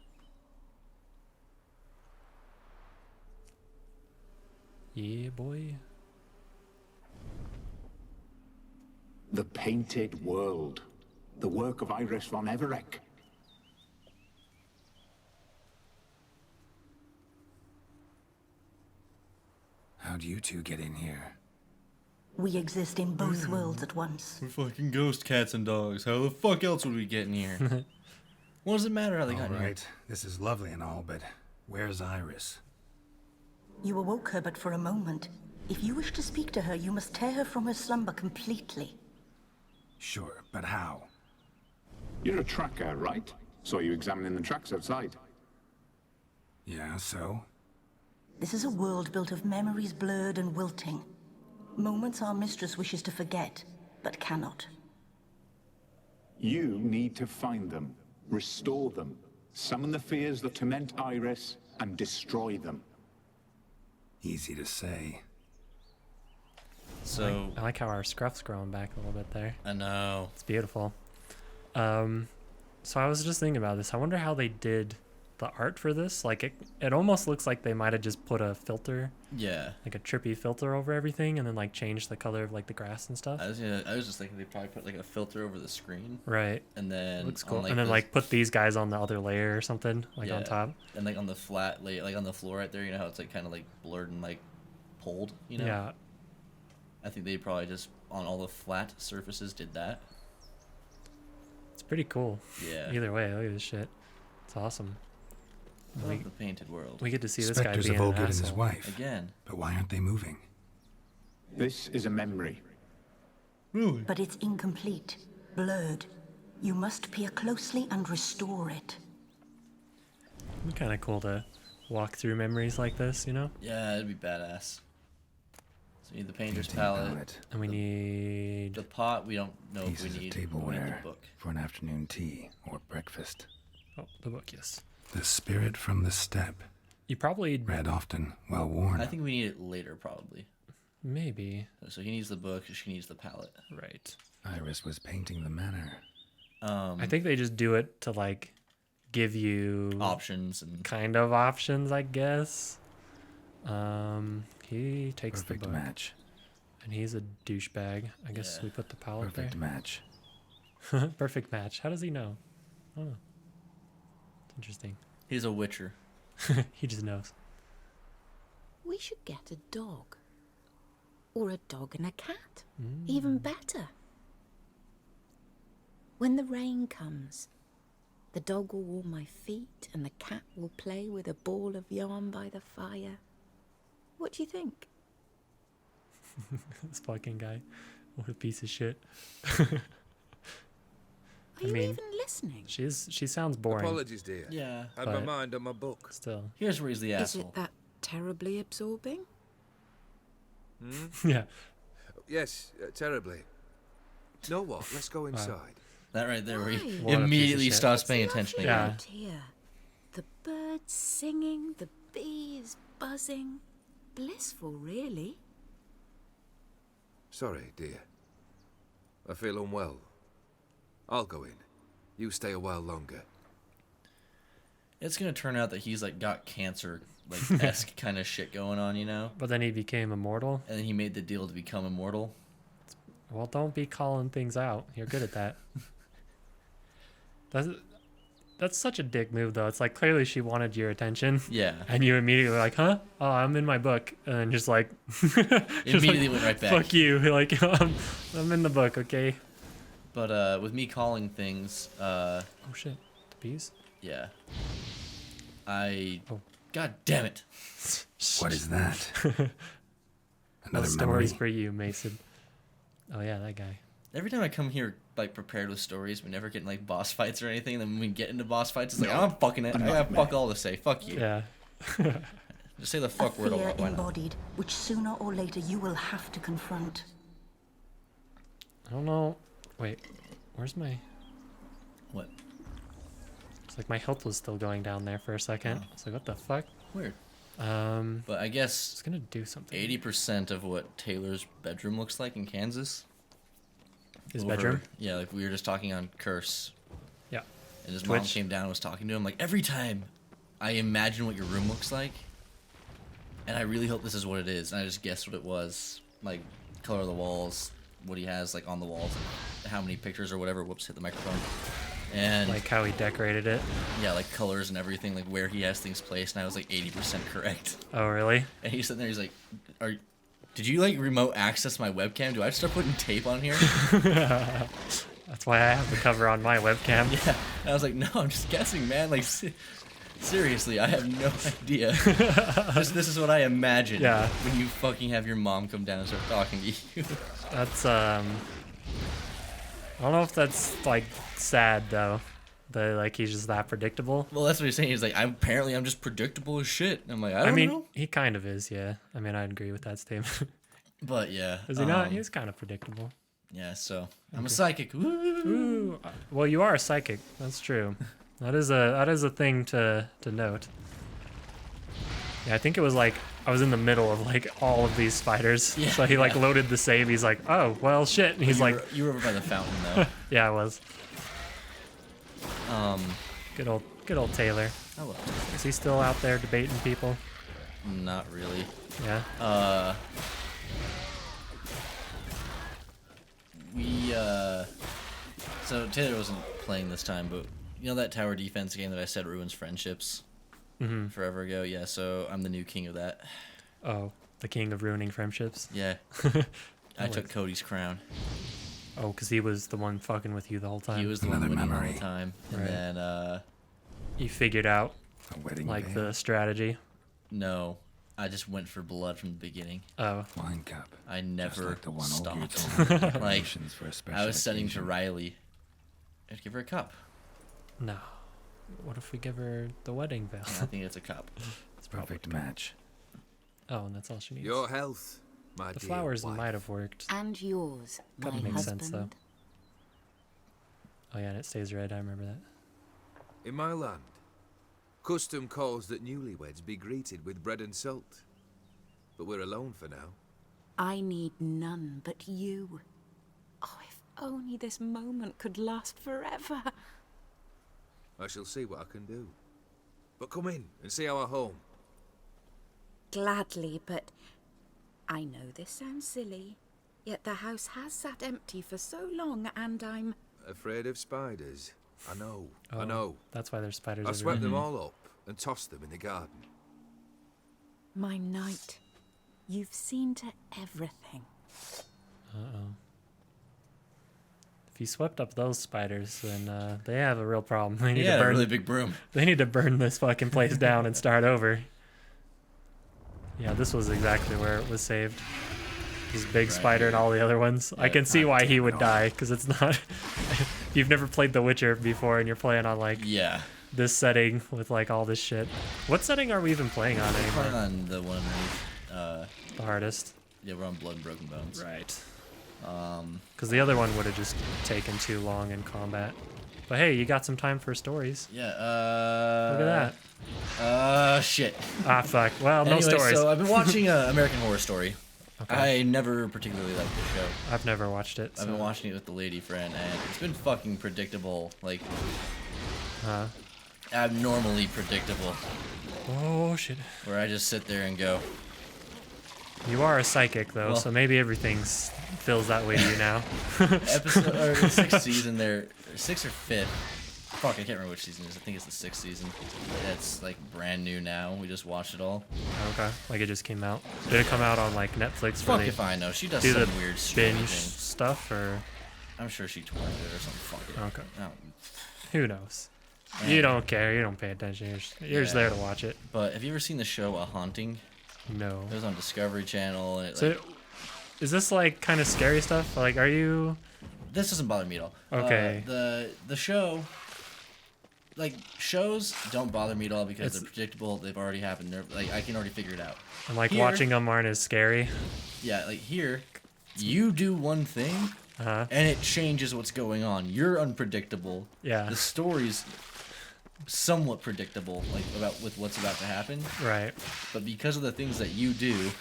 Yeah, boy. The Painted World. The work of Iris von Everec. How'd you two get in here? We exist in both worlds at once. We're fucking ghost cats and dogs. How the fuck else would we get in here? What does it matter how they got All in here? right, this is lovely and all, but where's Iris? You awoke her but for a moment. If you wish to speak to her, you must tear her from her slumber completely. Sure, but how? You're a tracker, right? Saw you examining the tracks outside. Yeah, so? This is a world built of memories blurred and wilting. Moments our mistress wishes to forget, but cannot. You need to find them, restore them, summon the fears that torment Iris, and destroy them. Easy to say. So, I like how our scruff's growing back a little bit there. I know. It's beautiful. So I was just thinking about this. I wonder how they did the art for this. Like it almost looks like they might have just put a filter, Yeah. like a trippy filter over everything, and then like changed the color of like the grass and stuff. I was just thinking they probably put like a filter over the screen. Right. And then Looks cool. on, And then the- like put these guys on the other layer or something, like on yeah, top. And like on the flat layer, like on the floor right there, you know how it's like kind of like blurred and like pulled, you know? Yeah. I think they probably just on all the flat surfaces did that. It's pretty cool. Yeah. Either way, look at this shit. It's awesome. I We, love the Painted World. we get to see this guy Spectres being of an Olgid and his asshole. wife. Again. But why aren't they moving? This is a memory. But it's incomplete, blurred. You must peer closely and restore it. It's kind of cool to walk through memories like this, you know? Yeah, it'd be badass. So we need the painter's Painting palette. And we need... The pot, we don't know if we Pieces of need. We need tableware the book. for an afternoon tea or breakfast. Oh, the book, yes. The spirit from the steppe, You probably... read often, well worn. I think we need it later, probably. Maybe. So he needs the book, she needs the palette. Right. Iris was painting the manor. I think they just do it to, like, give you... Options and... kind of options, I guess. He takes Perfect the book. match. And he's a douchebag. I guess Yeah. we put the palette Perfect match. there. Perfect match. How does he know? I don't know. It's interesting. He's a witcher. He just knows. We should get a dog. Or a dog and a cat. Even better. When the rain comes, the dog will warm my feet and the cat will play with a ball of yarn by the fire. What do you think? This fucking guy. What a piece of shit. Are I you mean, even listening? she sounds boring. Apologies, dear. Yeah. Had my But- mind on my book. Still. Here's where he's the Is asshole. it that terribly absorbing? Yeah. Yes, terribly. Know what? Let's go inside. That right there, where he What a piece of immediately shit. stops paying attention Yeah. again. Out here. The birds singing, the bees buzzing. Blissful, really. Sorry, dear. I feel unwell. I'll go in. You stay a while longer. It's gonna turn out that he's like got cancer, like esque kind of shit going on, you know. But then he became immortal. And then he made the deal to become immortal. Well, don't be calling things out. You're good at that. That's such a dick move, though. It's like clearly she wanted your attention. Yeah. And you immediately were like, huh? Oh, I'm in my book. And then just like... Immediately went right back. Fuck you. Like, I'm in the book, okay? But with me calling things, Oh, shit. The bees? yeah. I... Oh. God damn it. What is that? No Another stories memory. for you, Mason. Oh, yeah, that guy. Every time I come here, like, prepared with stories, we never get in, like, boss fights or anything. Then when we get into boss fights, it's like, I'm fucking it. I got fuck all to say. Fuck you. Yeah. Just say the A fuck word. fear Why not? embodied, which sooner or later you will have to confront. I don't know. Wait. Where's my... What? It's like my health was still going down there for a second. It's like, what the fuck? Weird. But But I guess it's gonna do something. 80% of what Taylor's bedroom looks like in Kansas. His over- bedroom? Yeah, like we were just talking on Curse. Yeah. And his mom Twitch. came down and was talking to him. Like, every time I imagine what your room looks like, and I really hope this is what it is. And I just guessed what it was. Like, color of the walls, what he has, like, on the walls, how many pictures or whatever. Whoops, hit the microphone. And, Like how he decorated it. yeah, like, colors and everything, like, where he has things placed. And I was, like, 80% correct. Oh, really? And he's sitting there, he's like, did you, like, remote access my webcam? Do I have to start putting tape on here? That's why I have the cover on my webcam. Yeah. And I was like, no, I'm just guessing, man. Like, seriously, I have no idea. This is what I imagine Yeah. when you fucking have your mom come down and start talking to you. That's, I don't know if that's, like, sad, though. That, like, he's just that predictable. Well, that's what he's saying. He's like, apparently I'm just predictable as shit. And I'm like, I don't mean, know. he kind of is, yeah. I mean, I'd agree with that statement. But, yeah. Is he not? He's kind of predictable. Yeah, so I'm a psychic. Woo. Ooh. Well, you are a psychic. That's true. That is a thing to note. Yeah, I think it was like I was in the middle of like all of these spiders. Yeah, So he like yeah. loaded the save. He's like, oh well, shit. And he's You like, were- you were over by the fountain, though. yeah, I was. um, Good old Taylor. I love Is he still out there debating people? it. Not really. Yeah. So Taylor wasn't playing this time, but you know that tower defense game that I said ruins friendships forever ago? Yeah, so I'm the new king of that. Oh, the king of ruining friendships. Yeah. I took Cody's crown. Oh, because he was the one fucking with you the whole time. He was the one Another winning the memory. whole time. And Right. then, He figured out A wedding like veil, the strategy. no, I just went for blood from the beginning. Oh, wine cup. I Just never like the one old you stopped. told me. Like, Decorations for a special I was sending to occasion. Riley. I'd give her a cup. no. What if we give her the wedding veil? And I think it's a cup. It's probably Perfect match. Oh, and that's all she needs. Your health, my The dear flowers wife. might have worked. And yours, my Kinda makes husband. sense, though. Oh yeah, and it stays red. I remember that. In my land, custom calls that newlyweds be greeted with bread and salt. But we're alone for now. I need none but you. Oh, if only this moment could last forever. I shall see what I can do. But come in and see our home. Gladly, but I know this sounds silly, yet the house has sat empty for so long, and I'm... Afraid of spiders. I know, Oh, I know. That's why there's spiders I everywhere. swept them all up and tossed them in the garden. My knight, you've seen to everything. Uh-oh. If you swept up those spiders, then they have a real problem. They need Yeah, to a burn. really big broom. They need to burn this fucking place down and start over. Yeah, this was exactly where it was saved. This big Right spider and here. all the other ones. I Yeah, can see God why damn he it would all. die, because it's not... If you've never played The Witcher before and you're playing on, like, Yeah. this setting with, like, all this shit. What setting are we even playing on Probably anymore? on the one underneath. The hardest. Yeah, we're on Blood and Broken Bones. Right. Because the other one would have just taken too long in combat. But hey, you got some time for stories. Yeah. Look at that. Shit. Ah, fuck. Well, no Anyway, stories. so I've been watching American Horror Story. Okay. I never particularly liked the show. I've never watched it. I've been watching it with the lady friend, and it's been fucking predictable. Like, abnormally predictable. Oh, shit. Where I just sit there and go. You are a psychic, though, Well, so maybe everything feels that way to you now. Episode or the 6th season there, 6th or 5th. Fuck, I can't remember which season it is. I think it's the 6th season. It's like brand new now. We just watched it all. Okay, like it just came out. Did it come out on like Netflix? Fuck if I know. She does do some the weird streaming binge thing. stuff, or I'm sure she torrented it or something. Fuck it. Okay. No. Who knows? And- You don't care. You don't pay attention. You're just there to watch it. But have you ever seen the show A Haunting? No. It was on Discovery Channel. And So, is this like kind of scary stuff? Like, are you? This doesn't bother me at all. Okay. The show, like shows, don't bother me at all because It's- they're predictable. They've already happened. They're, like I can already figure it out. And like Here- watching them aren't as scary. Yeah, like here, you do one thing, and it changes what's going on. You're unpredictable. Yeah. The story's somewhat predictable, like with what's about to happen. Right. But because of the things that you do,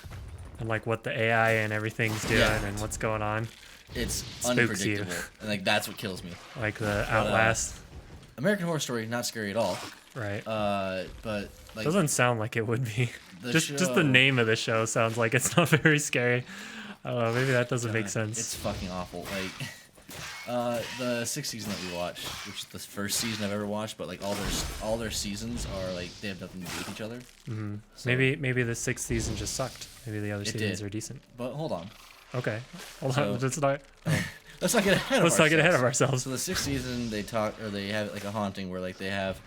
And like what the AI and everything's doing Yeah. and what's going on. it's Spooks you. unpredictable, and like that's what kills me. Like the Outlast. American Horror Story, not scary at all. Right. But like Doesn't sound like it would be. the Just the show- name of the show sounds like it's not very scary. I don't know. Maybe that doesn't make God, sense. It's fucking awful. Like the 6th season that we watched, which is the first season I've ever watched, but like all their seasons are like they have nothing to do with each other. Mm-hmm. So- Maybe the 6th season just sucked. Maybe the other It seasons did. are decent. But hold on. Okay. Hold So- on. Let's not. Let's not get ahead of Let's ourselves. not get ahead of ourselves. So the 6th season they have like a haunting where like they have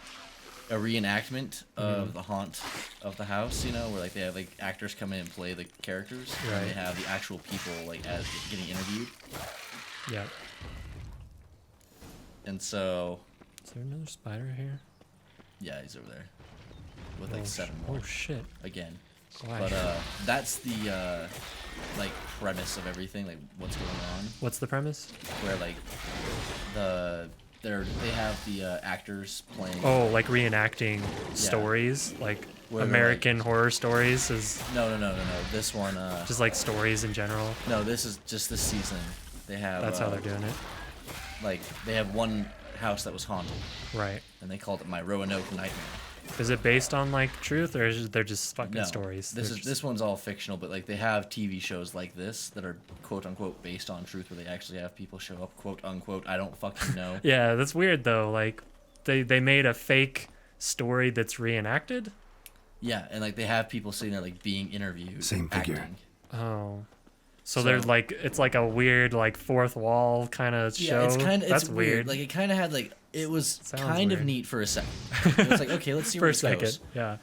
a reenactment of the haunt of the house, you know, where like they have like actors come in and play the characters, Right. and they have the actual people like as getting interviewed. Yeah. And so Is there another spider here? yeah, he's over there with Oh, like 7 more. Oh shit. Again. Why? But that's the like premise of everything, like what's going on. What's the premise? Where like they have the actors playing. Oh, like reenacting stories, like Where they're, American horror stories is No. This one. just like stories in general. No, this is just this season. They have. That's how they're doing it. Like they have one house that was haunted, Right. and they called it My Roanoke Nightmare. Is it based on like truth, or is they're just fucking No, stories? This one's all fictional, but like they have TV shows like this that are quote unquote based on truth, where they actually have people show up quote unquote. I don't fucking know. Yeah, that's weird though. Like, they made a fake story that's reenacted. Yeah, and like they have people sitting there like being interviewed. Same figure. acting. Oh. So they're like, it's like a weird like fourth wall kind of show. Yeah, it's kind of that's it's weird. Like it kind of had like it was Sounds kind of weird. neat for a second. It was like okay, let's see For where a this second, goes. yeah.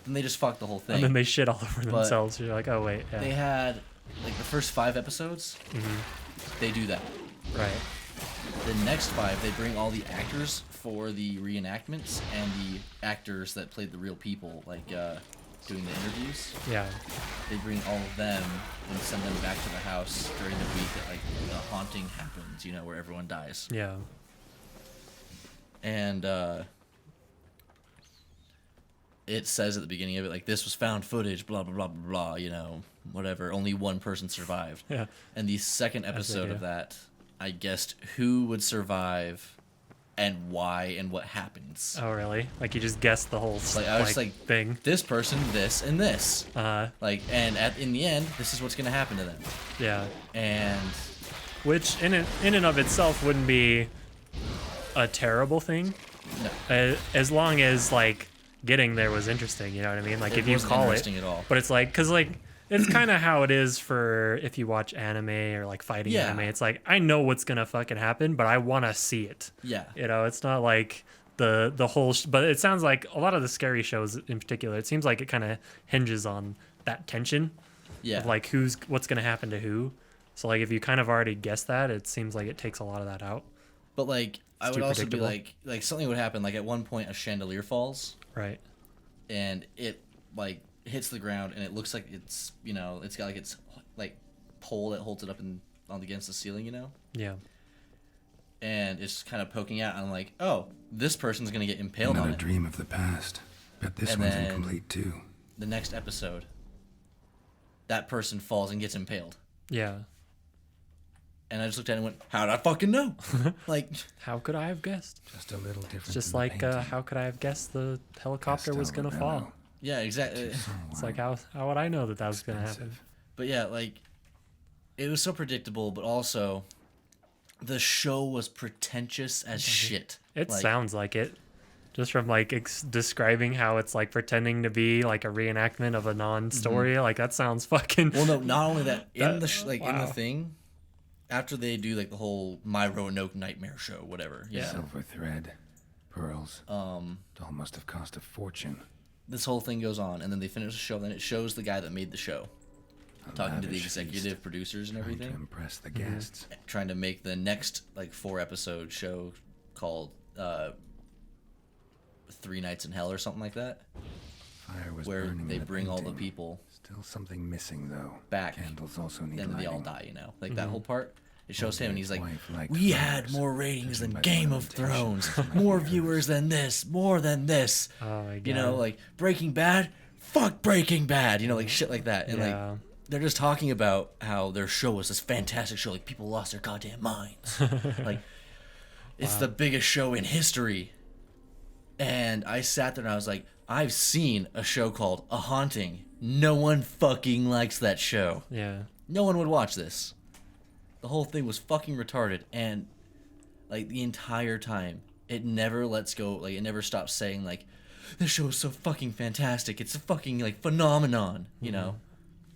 And they just fucked the whole thing. And then they shit all over But themselves. You're like, oh wait, yeah. They had like the first 5 episodes. They do that. Right. The next 5, they bring all the actors for the reenactments and the actors that played the real people, like doing the interviews. Yeah. They bring all of them and send them back to the house during the week that like the haunting happens, you know, where everyone dies. Yeah. And it says at the beginning of it like this was found footage, blah blah blah blah blah, you know, whatever. Only one person survived. Yeah. And the second As they episode do. of that, I guessed who would survive and why and what happens. Oh really? Like you just guessed the whole Like I was like thing. this person, this, and this. Uh. Like and in the end, this is what's gonna happen to them. Yeah. And Which in and of itself wouldn't be a terrible thing. No. As long as like getting there was interesting, you know what I mean? Like It if you wasn't call it, interesting at all. but it's like, cause like it's kind of how it is for if you watch anime or like fighting Yeah. anime. It's like I know what's gonna fucking happen, but I want to see it. Yeah. You know, it's not like the whole. But it sounds like a lot of the scary shows in particular. It seems like it kind of hinges on that tension. Yeah. Of like what's gonna happen to who. So like if you kind of already guessed that, it seems like it takes a lot of that out. But like I It's would too also be predictable. like something would happen. Like at one point, a chandelier falls. Right. And it like hits the ground, and it looks like it's, you know, it's got like its like pole that holds it up on against the ceiling, you know? Yeah. And it's kind of poking out, and I'm like, oh, this person's gonna get impaled on Another it. dream of the past. Bet this And one's then- incomplete too. The next episode, that person falls and gets impaled. Yeah. And I just looked at it and went, how did I fucking know? Like, How could I have guessed? Just a little different. It's just than the like, painting. how could I have guessed the helicopter was gonna fall? Halobravo. yeah, exactly. It's like, how would I know that that was gonna happen? Expensive. But yeah, like, it was so predictable, but also, the show was pretentious as shit. It Like, sounds like it. Just from like describing how it's like pretending to be like a reenactment of a non-story, like that sounds fucking. Well, no, not only that, in the in wow. the thing, after they do like the whole My Roanoke Nightmare show, whatever. Yeah. Silver thread, pearls. It all must have cost a fortune. This whole thing goes on, and then they finish the show. Then it shows the guy that made the show, talking to the lavish executive feast, producers and trying to everything, impress the guests. trying to make the next like 4-episode show called 3 Nights in Hell or something like that, Fire was where burning they in the bring all the painting. people Still something missing though. back, Candles also need and they all lighting. die. You know, like that whole part. It shows him, and he's like, wife liked "We had flowers, more ratings judging than by Game the of limitations Thrones, of my more years." viewers than this, more than this." Oh my god. You know, like Breaking Bad, fuck Breaking Bad. You know, like shit like that. And Yeah. like they're just talking about how their show was this fantastic show. Like people lost their goddamn minds. Like it's the biggest show in history. And I sat there and I was like, I've seen a show called A Haunting. No one fucking likes that show. Yeah. No one would watch this. The whole thing was fucking retarded, and like the entire time, it never lets go. Like it never stops saying like, "This show is so fucking fantastic. It's a fucking like phenomenon." You know?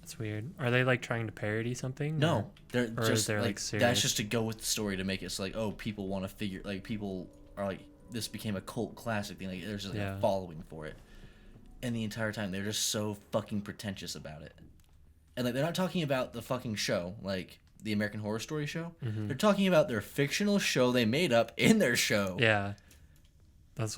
That's weird. Are they like trying to parody something? No, they're or just they're, like, like, serious? that's just to go with the story to make it so like, oh, people want to figure like people are like this became a cult classic thing. Like there's just like Yeah. a following for it, and the entire time they're just so fucking pretentious about it, and like they're not talking about the fucking show like the American Horror Story show. They're talking about their fictional show they made up in their show. Yeah. That's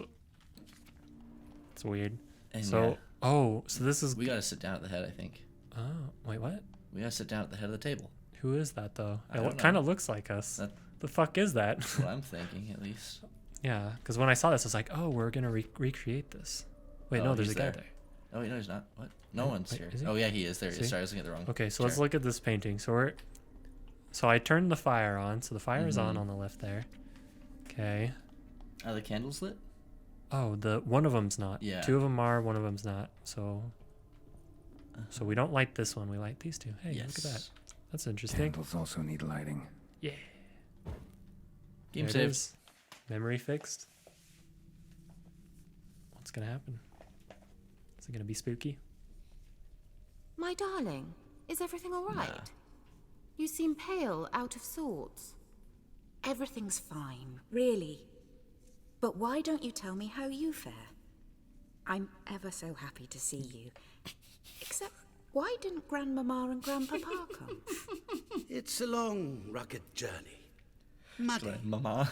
weird. And So yeah, so this is we gotta sit down at the head. I think oh wait, what? we gotta sit down at the head of the table. Who is that though? I don't know. Kind of looks like us. That- The fuck is that? That's what I'm thinking, at least. Yeah, because when I saw this, I was like, oh, we're gonna recreate this. Wait, Oh, no, there's a he's guy there. there. Oh wait, no, he's not. What? No one's wait, here. is he? Oh yeah, he is. There he See? is. Sorry, I was looking at the wrong. Okay, so let's chair. look at this painting. So I turned the fire on, so the fire is Mm-hmm. on the left there. Okay. Are the candles lit? Oh, the one of them's not. Yeah. Two of them are, one of them's not. So we don't light this one. We light these two. Hey, Yes. look at that. That's interesting. Candles also need lighting. Yeah. Game There it save. is. Memory fixed. What's gonna happen? Is it gonna be spooky? My darling, is everything all right? You seem pale, out of sorts. Everything's fine, really. But why don't you tell me how you fare? I'm ever so happy to see you. Except, why didn't Grandmama and Grandpapa come? It's a long, rugged journey. Muddy. Mama.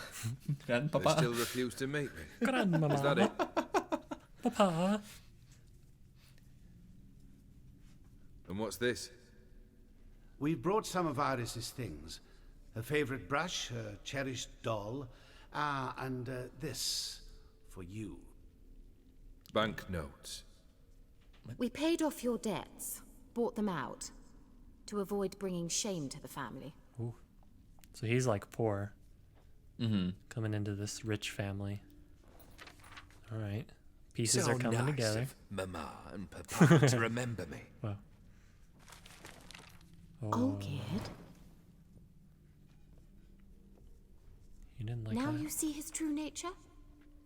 They Grandpapa. still refuse to meet me. Grandmama. Is that it? Papa. And what's this? We brought some of Iris's things. Her favorite brush, her cherished doll, and this for you. Banknotes. We paid off your debts, bought them out, to avoid bringing shame to the family. So he's like poor. Mm-hmm. Coming into this rich family. All right. Pieces So are coming nice together. of Mama and Papa to remember me. Wow. Oh, kid. You didn't like Now that? you see his true nature?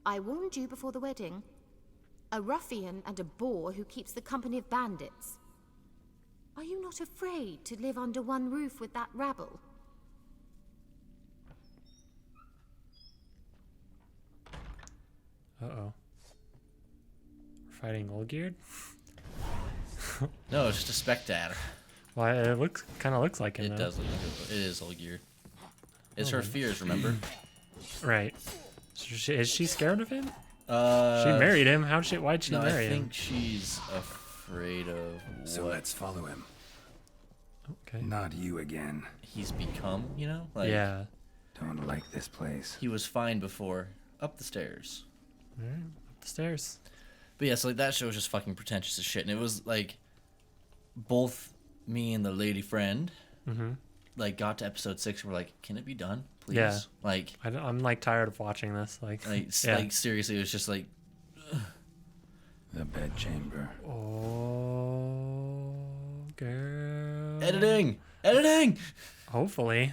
I warned you before the wedding. A ruffian and a boor who keeps the company of bandits. Are you not afraid to live under one roof with that rabble? Uh-oh. We're fighting Olgierd? No, it's just a spectator. Well, it kind of looks like him, It though. does look like it is Olgierd. It's her fears, remember? Right. So is she scared of him? Uh, She married him. Why'd she no, marry I him? think she's afraid of So what? let's follow him. Okay. Not you again. He's become, you know? Like, Yeah. Don't like this place. He was fine before. Up the stairs. Alright, up the stairs. But yeah, so like that show was just fucking pretentious as shit. And it was like both me and the lady friend like got to episode 6 and we're like, can it be done? Please. Yeah. Like I'm like tired of watching this. Like seriously, it was just like The bedchamber. Oh, girl. Editing. Hopefully.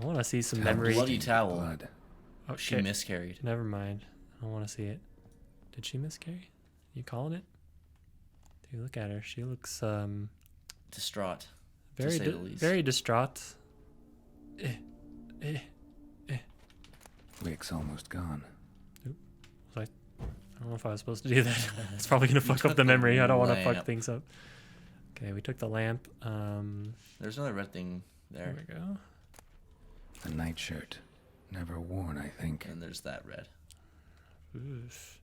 I want to see some memory. Bloody towel. Blood. Oh, She shit. miscarried. Never mind. I don't want to see it. Did she miscarry? You calling it? Dude, look at her. She looks Distraught. very to say the least. very distraught. Wick's almost gone. I don't know if I was supposed to do that. It's probably gonna fuck up the memory. I don't want to fuck lamp. things up. Okay, we took the lamp. There's another red thing there. There we go. A nightshirt. Never worn, I think. And there's that red. Oof.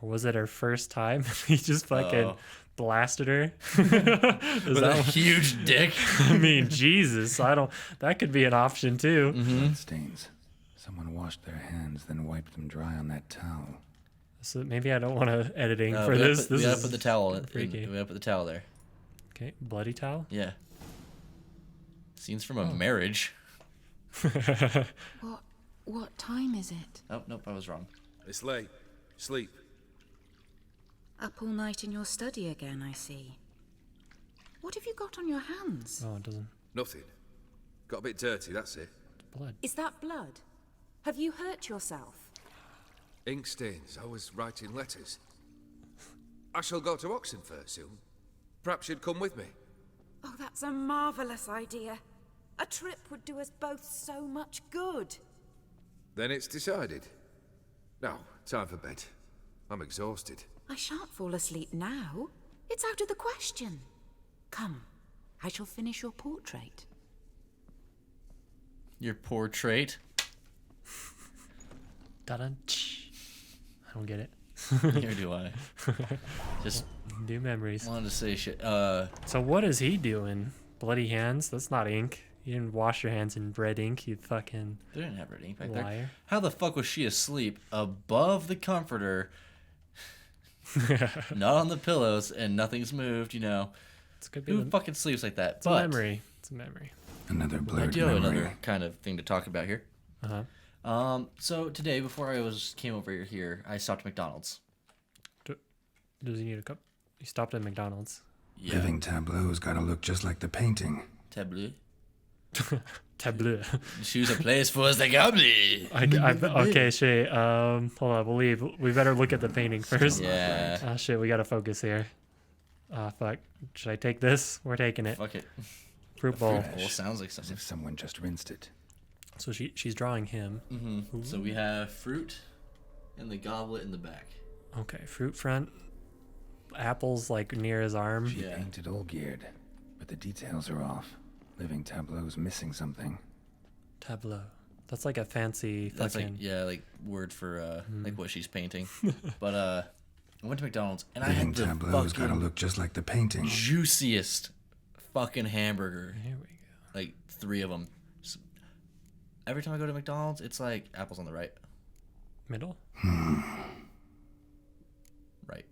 Or was it her first time? He just fucking blasted her. Is With that a huge dick. I mean, Jesus. That could be an option too. Blood stains. Someone washed their hands, then wiped them dry on that towel. So maybe I don't want to editing for we this. we This gotta is put the towel. freaky. We gotta put the towel there. Okay, bloody towel. Yeah. Scenes from a marriage. What time is it? Oh, nope, I was wrong. It's late. Sleep. Up all night in your study again, I see. What have you got on your hands? Oh, it doesn't. Nothing. Got a bit dirty, that's it. Blood. Is that blood? Have you hurt yourself? Ink stains. I was writing letters. I shall go to Oxenfurt soon. Perhaps you'd come with me. Oh, that's a marvellous idea. A trip would do us both so much good. Then it's decided. Now, time for bed. I'm exhausted. I shan't fall asleep now. It's out of the question. Come, I shall finish your portrait. Your portrait. Da-dun. I don't get it. Here do I. Just New memories. wanted to say shit. So what is he doing? Bloody hands? That's not ink. You didn't wash your hands in red ink, you fucking They didn't have red ink back liar. there. How the fuck was she asleep above the comforter, not on the pillows, and nothing's moved? You know, It's could be who the, fucking sleeps like that? it's a memory. It's a memory. Another I blurred do have memory. another kind of thing to talk about here. Uh-huh. So today, before I came over here, I stopped at McDonald's. Does he need a cup? He stopped at McDonald's. Yeah. Living tableau's gotta look just like the painting. Tableau. Tableau. Choose a place for the goblet. Okay, shit. Hold on, we'll leave. We better look at the painting first. Yeah. Ah, shit, we gotta focus here. Ah, fuck. Should I take this? We're taking it. Fuck it. Fruit bowl. Well, sounds like As something. if someone just rinsed it. So she's drawing him. So we have fruit and the goblet in the back. Okay, fruit front. Apples like near his arm. She Yeah. painted all geared, but the details are off. Living tableau's missing something. Tableau. That's like a fancy That's fucking. like word for like what she's painting. But I went to McDonald's and I Living had the tableau's gotta fucking look just like the painting. juiciest fucking hamburger. Here we go. Like 3 of them. Every time I go to McDonald's, it's like apples on the right. Middle. Right.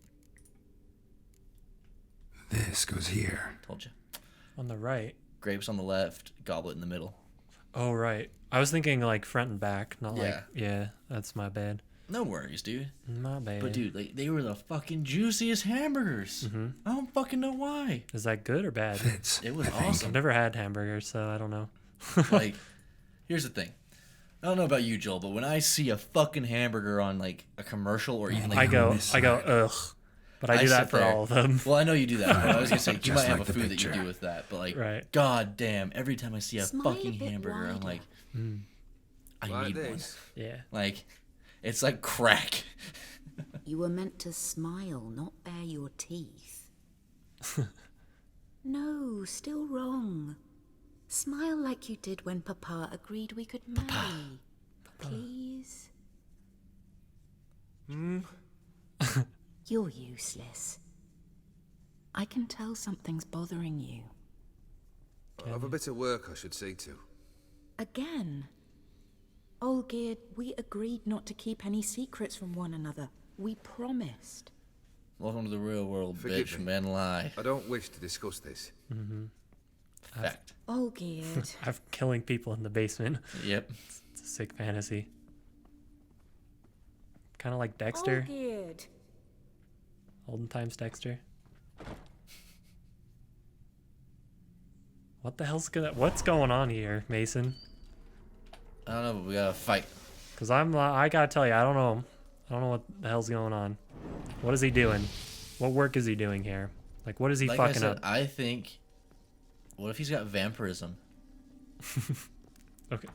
This goes here. Told you. On the right. Grapes on the left, goblet in the middle. Oh right. I was thinking like front and back, not like. Yeah. Yeah, that's my bad. No worries, dude. My bad. But dude, like they were the fucking juiciest hamburgers. I don't fucking know why. Is that good or bad? Fits. It was I think. awesome. I've never had hamburgers, so I don't know. Like, here's the thing. I don't know about you, Joel, but when I see a fucking hamburger on like a commercial or even like I go, this ugh. But I do that sit for there. all of them. Well, I know you do that. But I was gonna say you Just might have like a the food that you picture. do with that, but like, Right. god damn, every time I see a Smile a fucking bit hamburger, I'm wider. like, I Like need one. this. Yeah. Like, it's like crack. You were meant to smile, not bare your teeth. No, still wrong. Smile like you did when Papa agreed we could marry. Please? You're useless. I can tell something's bothering you. I've a bit of work I should see to. Again. Olgierd, we agreed not to keep any secrets from one another. We promised. Welcome to the real world, Forgive bitch. me. Men lie. I don't wish to discuss this. Fact. Olgierd. I'm killing people in the basement. Yep. It's a sick fantasy. Kind of like Dexter. Olgierd. Olden times Dexter. What the hell's what's going on here, Mason? I don't know, but we gotta fight. Cause I gotta tell you, I don't know what the hell's going on. What is he doing? What work is he doing here? Like, what is he Like fucking I said, up? I think. What if he's got vampirism?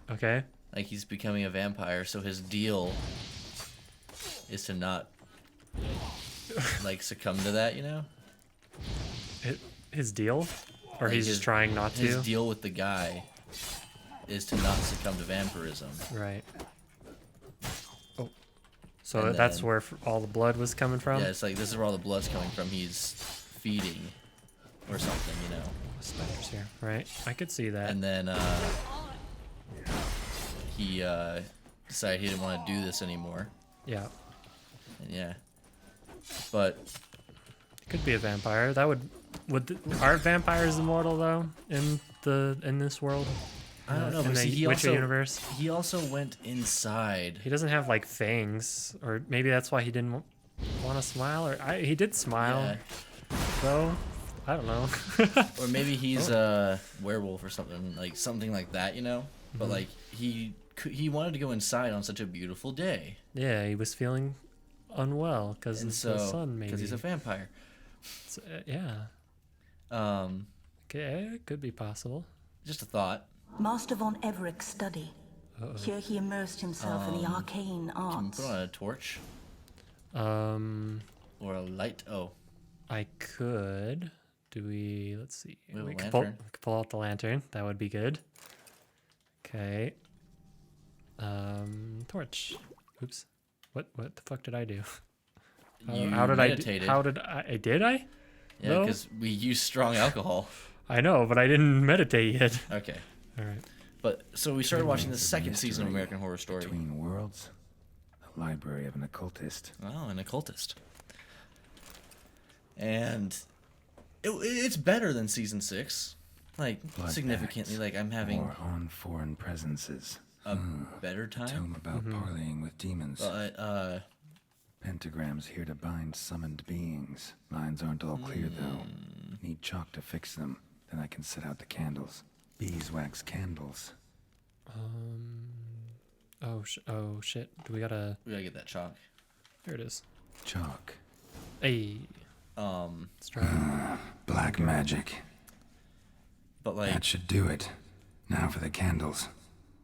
Okay. Like he's becoming a vampire, so his deal is to not like succumb to that, you know? His deal? Or Like he's just trying not to? His deal with the guy is to not succumb to vampirism. Right. Oh. So And that's then- where all the blood was coming from? Yeah, it's like this is where all the blood's coming from. He's feeding or something, you know? Spiders here. Right. I could see that. And then he decided he didn't want to do this anymore. Yeah. And yeah. But Could be a vampire. That would are vampires immortal though in this world? I don't know, in but the see, he Witcher also, universe. he also went inside. He doesn't have like fangs, or maybe that's why he didn't want to smile. Or he did smile, though. I don't know. Or maybe he's a werewolf or something like that, you know. But like he wanted to go inside on such a beautiful day. Yeah, he was feeling unwell because of the sun, maybe. Because he's a vampire. So, yeah. Okay, it could be possible. Just a thought. Master von Evereck's study. Here he immersed himself in the arcane Can we arts. put on a torch or a light? Oh, I could. Do we? Let's see. We have a could lantern. pull out the lantern. That would be good. Okay. Torch. Oops. What the fuck did I do? How did meditated. Did I? Yeah, No? because we use strong alcohol. I know, but I didn't meditate yet. Okay. All right. But so we started watching the Remains of second season of mystery American Horror Story. Between worlds, the library of an occultist. Oh, an occultist. And it's better than season 6, like Blood significantly. bags, Like I'm having more on foreign presences. a better time. Tome about parleying with demons. But Pentagrams here to bind summoned beings. Lines aren't all clear though. Need chalk to fix them. Then I can set out the candles. Beeswax candles. Oh shit. Do we gotta? we gotta get that chalk. Here it is. Chalk. Hey. Let's try. Black magic. But like That should do it. Now for the candles.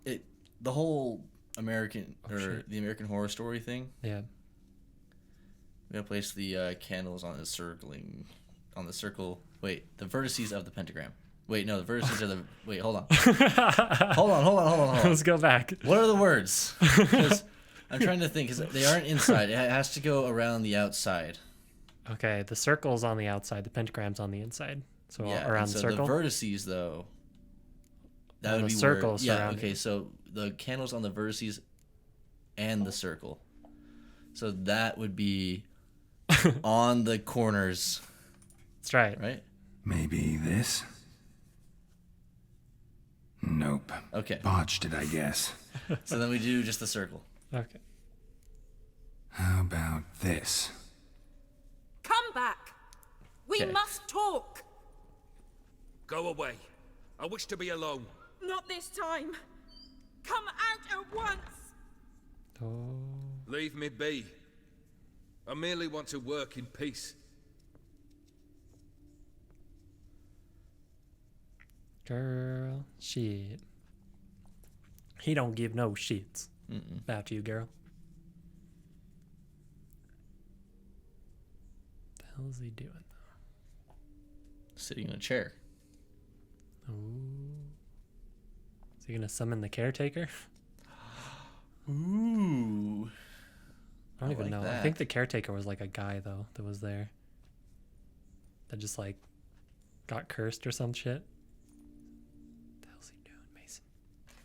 the whole American shit. the American Horror Story thing. Yeah. We gotta place the candles on the circle. Wait, the vertices of the pentagram. Wait, no, the vertices are the. Wait, hold on. hold on. Let's go back. What are the words? 'Cause I'm trying to think. 'Cause they aren't inside. It has to go around the outside. Okay, the circle's on the outside. The pentagram's on the inside. So Yeah. around and the so circle. the vertices, though. That And would the be circle where, yeah. surrounding Okay, it. so the candles on the vertices and the circle. So that would be on the corners, That's right. right? Maybe this? Nope. Okay. Botched it, I guess. So then we do just the circle. Okay. How about this? Come back! We Okay. must talk! Go away. I wish to be alone. Not this time! Come out at once! Oh. Leave me be. I merely want to work in peace. Girl, shit. He don't give no shits about you, girl. What the hell is he doing? Sitting in a chair. Oh. Is he gonna summon the caretaker? Ooh. I don't even like know. I that. think the caretaker was like a guy though that was there. that just like got cursed or some shit. What the hell's he doing, Mason?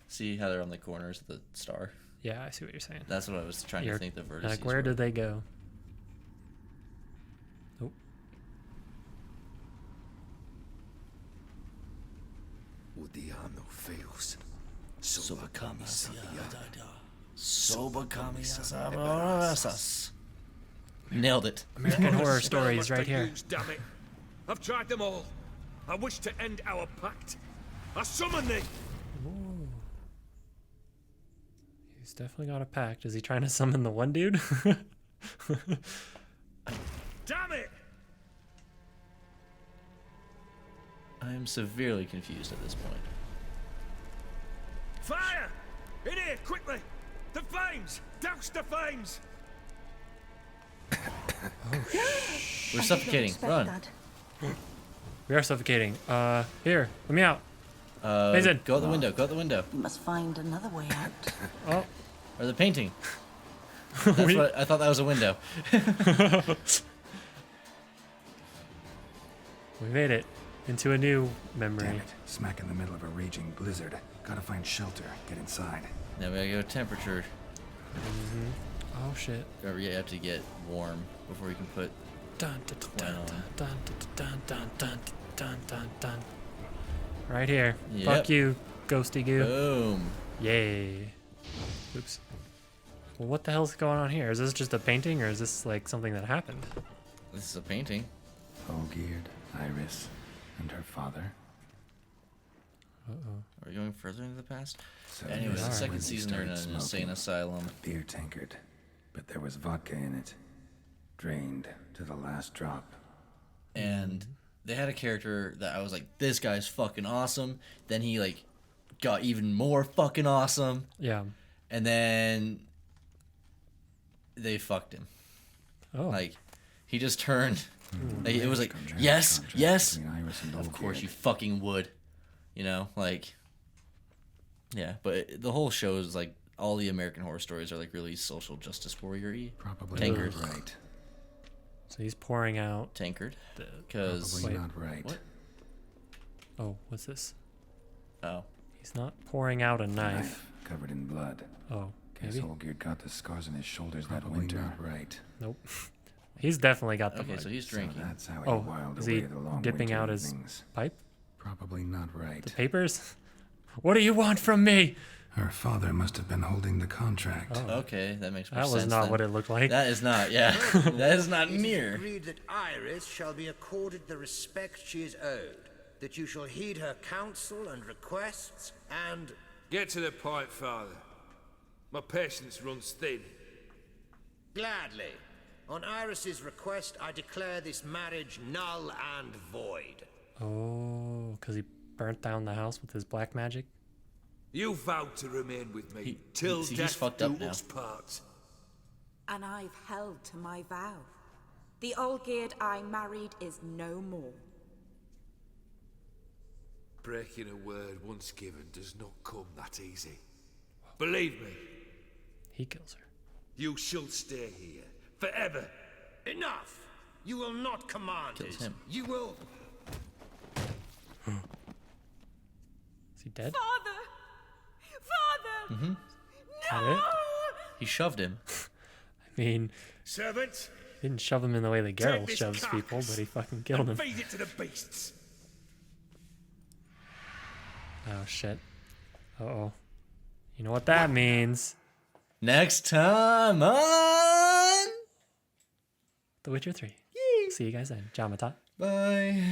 See how they're on the corners of the star? Yeah, I see what you're saying. That's what I was trying to think the vertices Like, where were. did they go? Oh. Udiano fails. Nailed it. American Horror Stories right here. Damn it. I've tried them all. I wish to end our pact. I summon thee. Ooh. He's definitely got a pact. Is he trying to summon the one dude? Damn it! I am severely confused at this point. Fire! In here, quickly! The flames! Douse the flames! We're suffocating. Run. We are suffocating. Here, let me out. Mason. Go out the window. Go out the window. You must find another way out. Oh. Or the painting. That's what I thought that was a window. We made it into a new memory. Damn it. Smack in the middle of a raging blizzard. Gotta find shelter. Get inside. Now we gotta go temperature. Oh shit. Or you have to get warm before you can put Dun dun dun on. dun dun dun dun dun dun dun. Right here. Yep. Fuck you, ghosty goo. Boom. Yay. Oops. Well, what the hell's going on here? Is this just a painting, or is this like something that happened? This is a painting. Olgierd, Iris, and her father. Uh-oh. Are we going further into the past? So Anyways, the are. second when he season they're in an started insane smoking, asylum. a beer tankard, but there was vodka in it. Drained to the last drop. And they had a character that I was like, this guy's fucking awesome. Then he like got even more fucking awesome. Yeah. And then they fucked him. Oh. Like he just turned. Like, it was like, Contract yes, yes. between Iris and Of course Olgierd. you fucking would. You know, like, yeah. But the whole show is like all the American Horror Stories are like really social justice warrior-y. Probably Tankard. not right. So he's pouring out. Tankard. Because Probably Wait. not right. What? Oh, what's this? Oh, He's not pouring out a knife. Covered in blood. Oh, Guess maybe. Olgierd got the scars on his shoulders that Probably winter. not right. Nope. He's definitely got the okay. blood. So he's So drinking. that's how he Oh, whiled is away he the long dipping winter out his evenings. pipe? Probably not right. The papers? What do you want from me? Her father must have been holding the contract. Oh. Okay, that makes more That sense. was not then. what it looked like. That is not. Yeah, that is not It is near. agreed that Iris shall be accorded the respect she is owed, that you shall heed her counsel and requests, and... Get to the point, Father. My patience runs thin. Gladly. On Iris's request, I declare this marriage null and void. Oh, because he burnt down the house with his black magic? You vowed to remain with me He- till he's death fucked do up now. us part. And I've held to my vow. The Olgierd I married is no more. Breaking a word once given does not come that easy. Believe me, He kills her. you shall stay here forever. Enough! You will not command Kills it. him. You will... Is he dead? Father! Father! That it? He shoved him. I mean, Servants, he didn't shove him in the way that Take Geralt this shoves people, carcass but he fucking killed him. feed it to the beasts. Oh, shit. Uh-oh. You know what that means. Next time on The Witcher 3. See you guys then. Jamata. Bye.